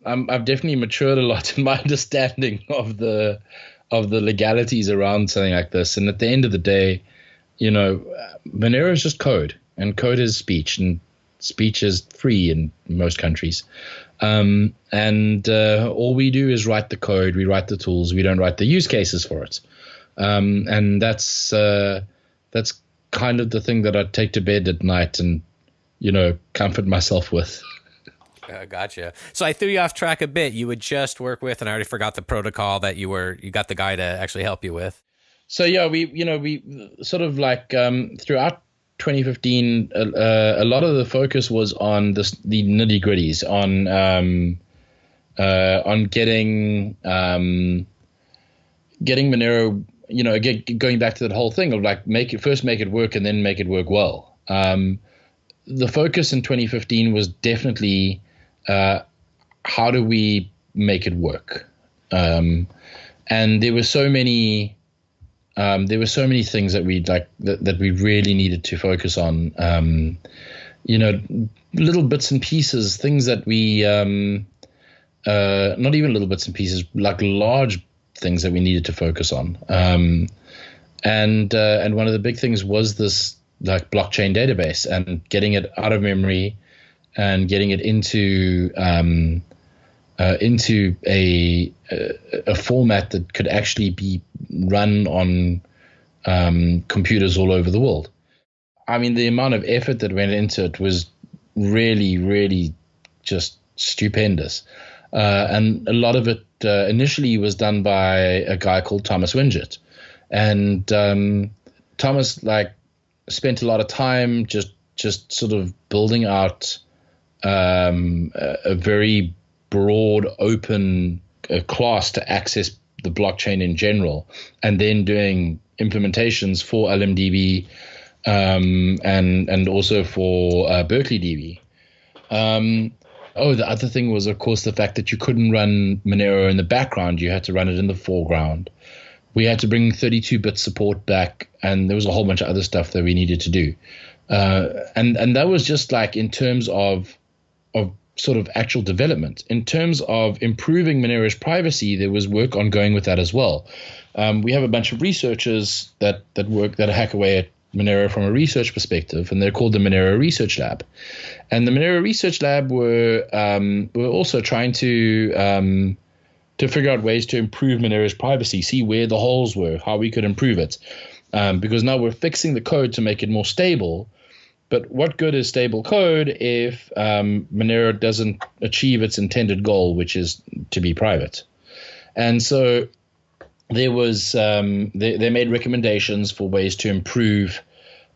[SPEAKER 1] I've definitely matured a lot in my understanding of the legalities around something like this. And at the end of the day, Monero is just code, and code is speech, and speech is free in most countries. And all we do is write the code, we write the tools, we don't write the use cases for it. And that's kind of the thing that I take to bed at night and, comfort myself with.
[SPEAKER 2] Gotcha. So I threw you off track a bit. You would just work with, and I already forgot the protocol that you got the guy to actually help you with.
[SPEAKER 1] So yeah, we sort of throughout 2015, a lot of the focus was on the nitty gritties, on getting Monero, going back to that whole thing of make it work and then make it work well. The focus in 2015 was definitely how do we make it work, and there were so many. There were so many things that that we really needed to focus on. Little bits and pieces, things that we not even little bits and pieces, large things that we needed to focus on. And one of the big things was this blockchain database and getting it out of memory and getting it into a format that could actually be run on computers all over the world. I mean, the amount of effort that went into it was really, really just stupendous. And a lot of it initially was done by a guy called Thomas Winget. And Thomas spent a lot of time just sort of building out a very broad, open class to access the blockchain in general, and then doing implementations for LMDB and also for Berkeley DB. The other thing was, of course, the fact that you couldn't run Monero in the background. You had to run it in the foreground. We had to bring 32-bit support back, and there was a whole bunch of other stuff that we needed to do. And that was just in terms of sort of actual development. In terms of improving Monero's privacy, there was work ongoing with that as well. We have a bunch of researchers that hack away at Monero from a research perspective, and they're called the Monero Research Lab. And the Monero Research Lab were also trying to figure out ways to improve Monero's privacy, see where the holes were, how we could improve it. Because now we're fixing the code to make it more stable. But what good is stable code if Monero doesn't achieve its intended goal, which is to be private? And so there was they made recommendations for ways to improve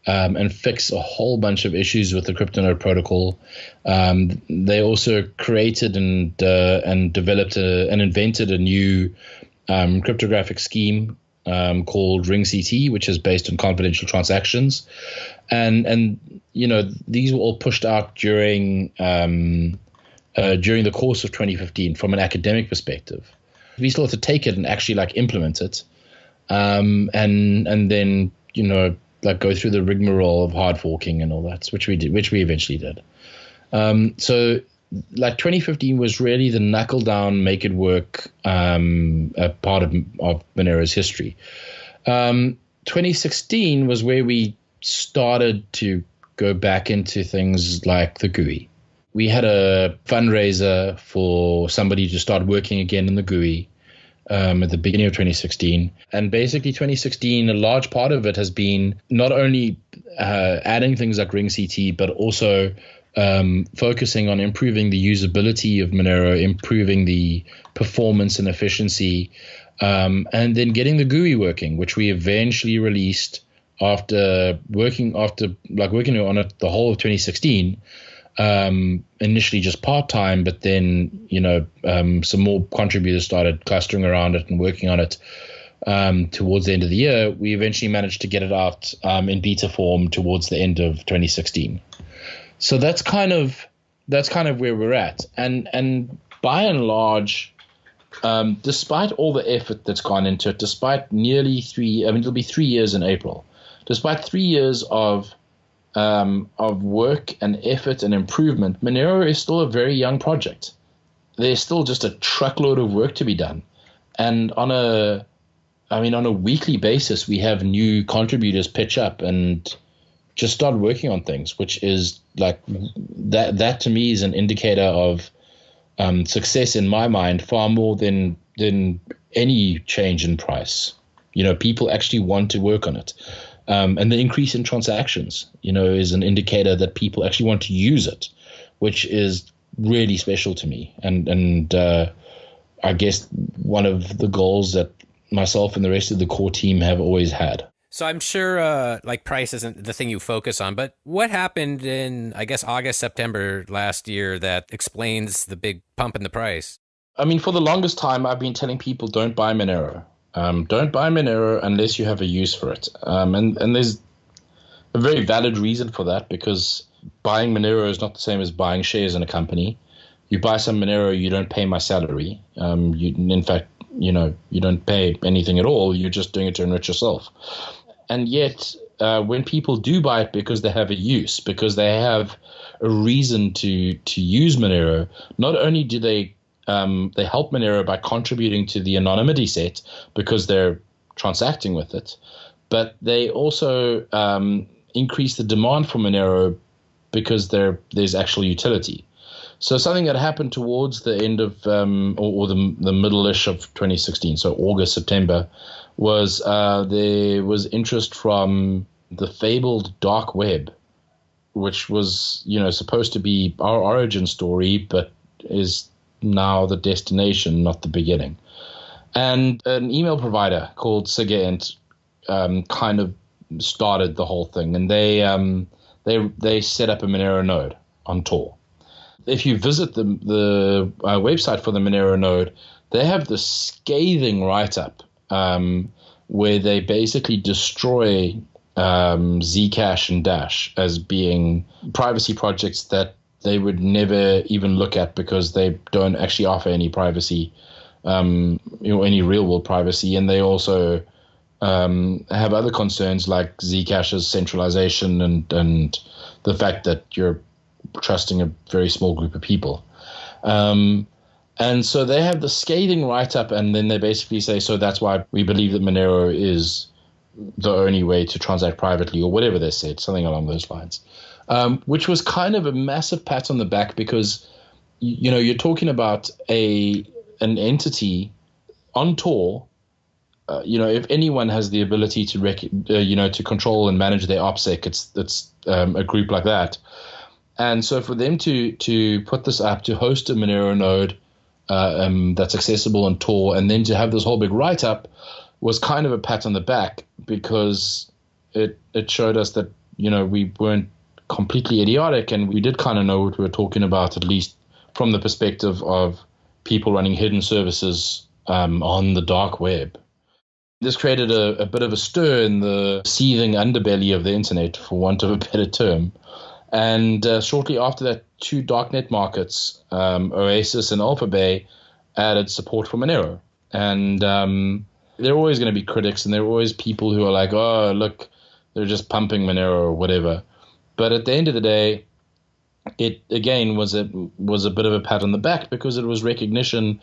[SPEAKER 1] and fix a whole bunch of issues with the CryptoNote protocol. They also created and developed and invented a new cryptographic scheme called RingCT, which is based on confidential transactions, and these were all pushed out during the course of 2015 from an academic perspective. We still have to take it and actually implement it, and then go through the rigmarole of hard forking and all that, which we eventually did. So 2015 was really the knuckle down, make it work part of Monero's history. 2016 was where we started to go back into things like the GUI. We had a fundraiser for somebody to start working again in the GUI at the beginning of 2016. And basically 2016, a large part of it has been not only adding things like RingCT, but also focusing on improving the usability of Monero, improving the performance and efficiency, and then getting the GUI working, which we eventually released after working on it the whole of 2016. Initially just part-time, but then some more contributors started clustering around it and working on it. Towards the end of the year, we eventually managed to get it out in beta form towards the end of 2016. So that's kind of where we're at, and by and large, despite all the effort that's gone into it, despite it'll be 3 years in April, despite 3 years of work and effort and improvement, Monero is still a very young project. There's still just a truckload of work to be done, and on a weekly basis, we have new contributors pitch up and just start working on things, which is that to me is an indicator of success in my mind, far more than any change in price. People actually want to work on it. And the increase in transactions, is an indicator that people actually want to use it, which is really special to me. And I guess one of the goals that myself and the rest of the core team have always had.
[SPEAKER 2] So I'm sure price isn't the thing you focus on, but what happened in, I guess, August, September last year that explains the big pump in the price?
[SPEAKER 1] For the longest time, I've been telling people don't buy Monero. Don't buy Monero unless you have a use for it. And there's a very valid reason for that, because buying Monero is not the same as buying shares in a company. You buy some Monero, you don't pay my salary. In fact, you don't pay anything at all. You're just doing it to enrich yourself. And yet, when people do buy it because they have a use, because they have a reason to use Monero, not only do they help Monero by contributing to the anonymity set because they're transacting with it, but they also increase the demand for Monero because there's actual utility. So something that happened towards the end of or the middle-ish of 2016, so August, September, was there was interest from the fabled dark web, which was supposed to be our origin story, but is now the destination, not the beginning. And an email provider called Sigint kind of started the whole thing, and they set up a Monero node on Tor. If you visit the website for the Monero node, they have this scathing write-up where they basically destroy Zcash and Dash as being privacy projects that they would never even look at because they don't actually offer any privacy, any real-world privacy, and they also have other concerns like Zcash's centralization and the fact that you're trusting a very small group of people. And so they have the scathing write-up, and then they basically say, so that's why we believe that Monero is the only way to transact privately, or whatever they said, something along those lines, which was kind of a massive pat on the back because, you're talking about an entity on Tor. If anyone has the ability to to control and manage their OPSEC, it's a group like that. And so for them to put this up, to host a Monero node that's accessible on Tor, and then to have this whole big write-up was kind of a pat on the back because it showed us that, we weren't completely idiotic, and we did kind of know what we were talking about, at least from the perspective of people running hidden services on the dark web. This created a bit of a stir in the seething underbelly of the internet, for want of a better term. And shortly after that, two darknet markets, Oasis and Alphabay, added support for Monero. And there are always going to be critics, and there are always people who are like, oh, look, they're just pumping Monero or whatever. But at the end of the day, it, again, was a bit of a pat on the back because it was recognition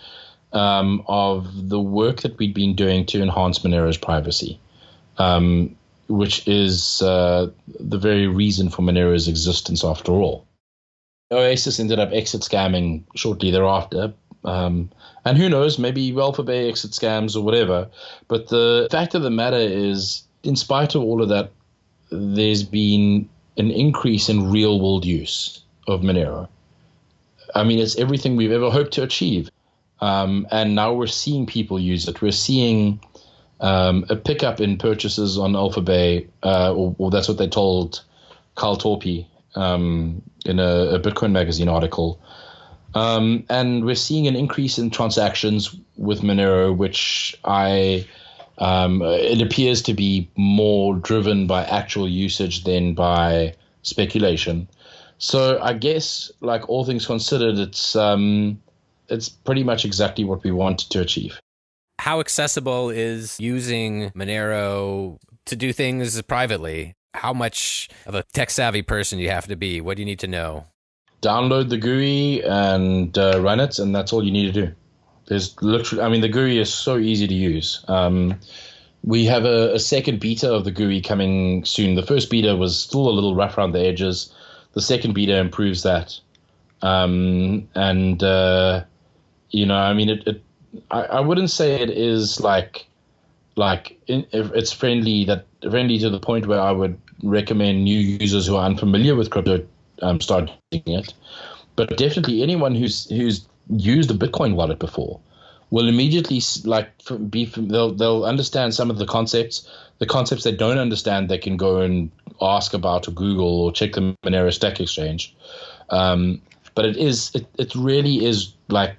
[SPEAKER 1] of the work that we'd been doing to enhance Monero's privacy, which is the very reason for Monero's existence after all. Oasis ended up exit scamming shortly thereafter, and who knows, maybe Alphabay exit scams or whatever. But the fact of the matter is, in spite of all of that, there's been an increase in real-world use of Monero. I mean, it's everything we've ever hoped to achieve. And now we're seeing people use it. We're seeing a pickup in purchases on Alphabay, or that's what they told Carl Torpy in a Bitcoin magazine article. And we're seeing an increase in transactions with Monero, which it appears to be more driven by actual usage than by speculation. So I guess, like all things considered, it's pretty much exactly what we wanted to achieve.
[SPEAKER 2] How accessible is using Monero to do things privately? How much of a tech-savvy person do you have to be? What do you need to know?
[SPEAKER 1] Download the GUI and run it, and that's all you need to do. There's literally, the GUI is so easy to use. We have a second beta of the GUI coming soon. The first beta was still a little rough around the edges. The second beta improves that. I wouldn't say it is if it's friendly to the point where I would recommend new users who are unfamiliar with crypto start using it. But definitely anyone who's used a Bitcoin wallet before will immediately they'll understand some of the concepts. The concepts they don't understand, they can go and ask about or Google or check the Monero Stack Exchange. But it really is, like,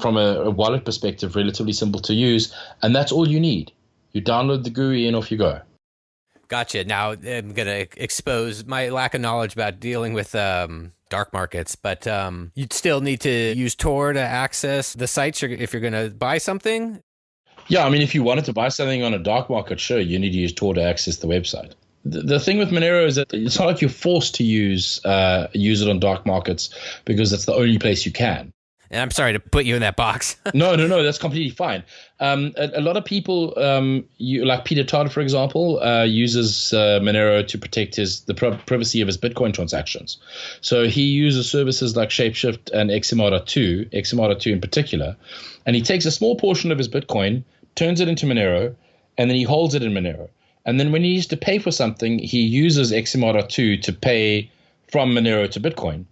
[SPEAKER 1] from a wallet perspective, relatively simple to use, and that's all you need. You download the GUI and off you go.
[SPEAKER 2] Gotcha. Now I'm going to expose my lack of knowledge about dealing with dark markets, but you'd still need to use Tor to access the sites if you're going to buy something?
[SPEAKER 1] Yeah, if you wanted to buy something on a dark market, sure, you need to use Tor to access the website. The thing with Monero is that it's not like you're forced to use it on dark markets because that's the only place you can.
[SPEAKER 2] And I'm sorry to put you in that box.
[SPEAKER 1] No, that's completely fine. A lot of people, like Peter Todd, for example, uses Monero to protect the privacy of his Bitcoin transactions. So he uses services like Shapeshift and XMR.2 in particular, and he takes a small portion of his Bitcoin, turns it into Monero, and then he holds it in Monero. And then when he needs to pay for something, he uses XMR.2 to pay from Monero to Bitcoin.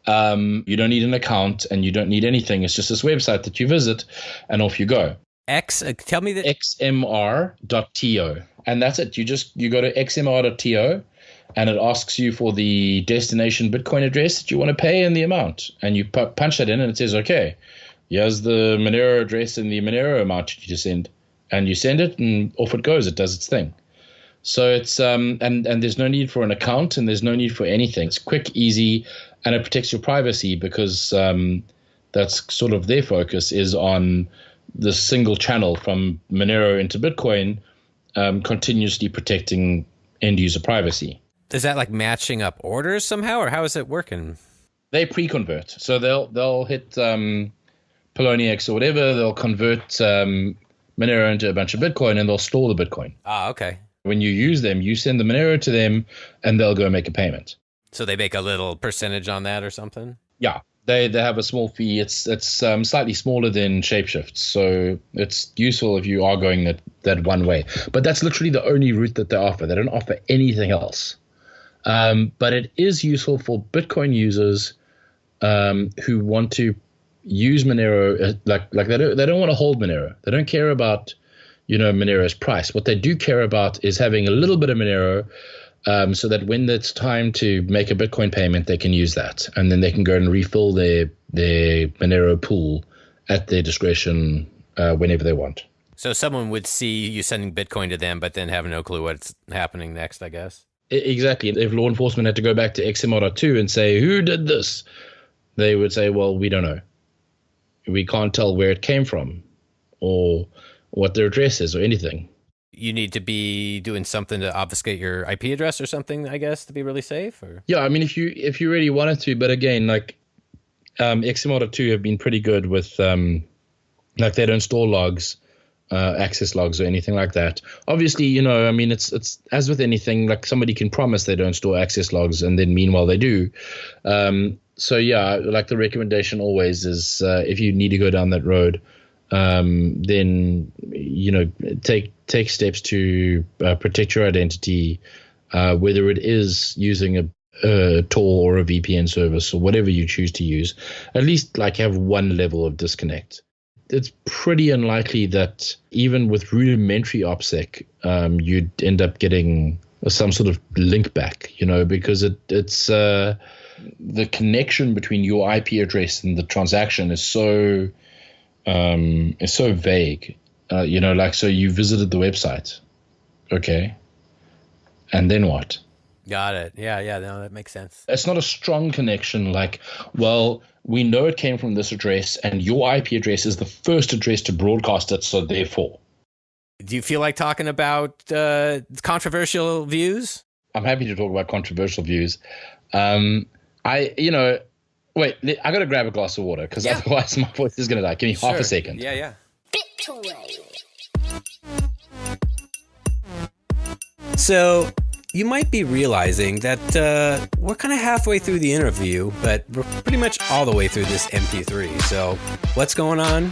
[SPEAKER 1] You don't need an account and you don't need anything. It's just this website that you visit and off you go.
[SPEAKER 2] Tell me that.
[SPEAKER 1] xmr.to. And that's it. You go to xmr.to and it asks you for the destination Bitcoin address that you want to pay and the amount. And you punch that in and it says, okay, here's the Monero address and the Monero amount you need to send. And you send it and off it goes. It does its thing. So it's and there's no need for an account and there's no need for anything. It's quick, easy, and it protects your privacy because that's sort of their focus is on the single channel from Monero into Bitcoin, continuously protecting end user privacy.
[SPEAKER 2] Is that like matching up orders somehow, or how is it working?
[SPEAKER 1] They pre-convert, so they'll hit Poloniex or whatever. They'll convert Monero into a bunch of Bitcoin, and they'll store the Bitcoin.
[SPEAKER 2] Ah, okay. When
[SPEAKER 1] you use them, you send the Monero to them, and they'll go make a payment.
[SPEAKER 2] So they make a little percentage on that or something?
[SPEAKER 1] Yeah. They have a small fee. It's slightly smaller than Shapeshift, so it's useful if you are going that one way. But that's literally the only route that they offer. They don't offer anything else. But it is useful for Bitcoin users who want to use Monero. Like they don't want to hold Monero. They don't care about Monero's price. What they do care about is having a little bit of Monero. So that when it's time to make a Bitcoin payment, they can use that. And then they can go and refill their Monero pool at their discretion whenever they want.
[SPEAKER 2] So someone would see you sending Bitcoin to them, but then have no clue what's happening next, I guess.
[SPEAKER 1] Exactly. If law enforcement had to go back to XMR.2 and say, who did this? They would say, well, we don't know. We can't tell where it came from or what their address is or anything.
[SPEAKER 2] You need to be doing something to obfuscate your IP address or something, I guess, to be really safe? Or?
[SPEAKER 1] Yeah, I mean, if you really wanted to, but again, like XMR.2 have been pretty good with, like they don't store logs, access logs or anything like that. Obviously, I mean, it's as with anything, like somebody can promise they don't store access logs and then meanwhile they do. So yeah, like the recommendation always is if you need to go down that road, then take steps to protect your identity, whether it is using a Tor or a VPN service or whatever you choose to use. At least like have one level of disconnect. It's pretty unlikely that even with rudimentary OPSEC, you'd end up getting some sort of link back, because it's the connection between your IP address and the transaction is so vague, so you visited the website. Okay. And then what?
[SPEAKER 2] Got it. Yeah. No, that makes sense.
[SPEAKER 1] It's not a strong connection. Like, well, we know it came from this address and your IP address is the first address to broadcast it. So therefore.
[SPEAKER 2] Do you feel like talking about controversial views?
[SPEAKER 1] I'm happy to talk about controversial views. Wait, I got to grab a glass of water because otherwise my voice is going to die. Give me half a second.
[SPEAKER 2] Yeah. So you might be realizing that we're kind of halfway through the interview, but we're pretty much all the way through this MP3. So what's going on?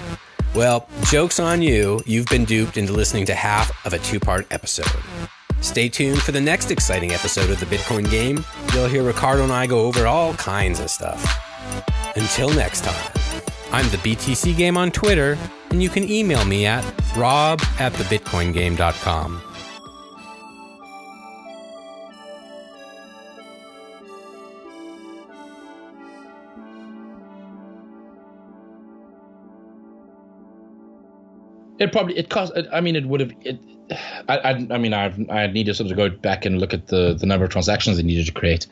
[SPEAKER 2] Well, joke's on you. You've been duped into listening to half of a 2-part episode. Stay tuned for the next exciting episode of the Bitcoin Game. You'll hear Riccardo and I go over all kinds of stuff. Until next time, I'm the BTC Game on Twitter, and you can email me at rob@thebitcoingame.com.
[SPEAKER 1] It cost. I mean, it would have. I need to sort of go back and look at the number of transactions it needed to create.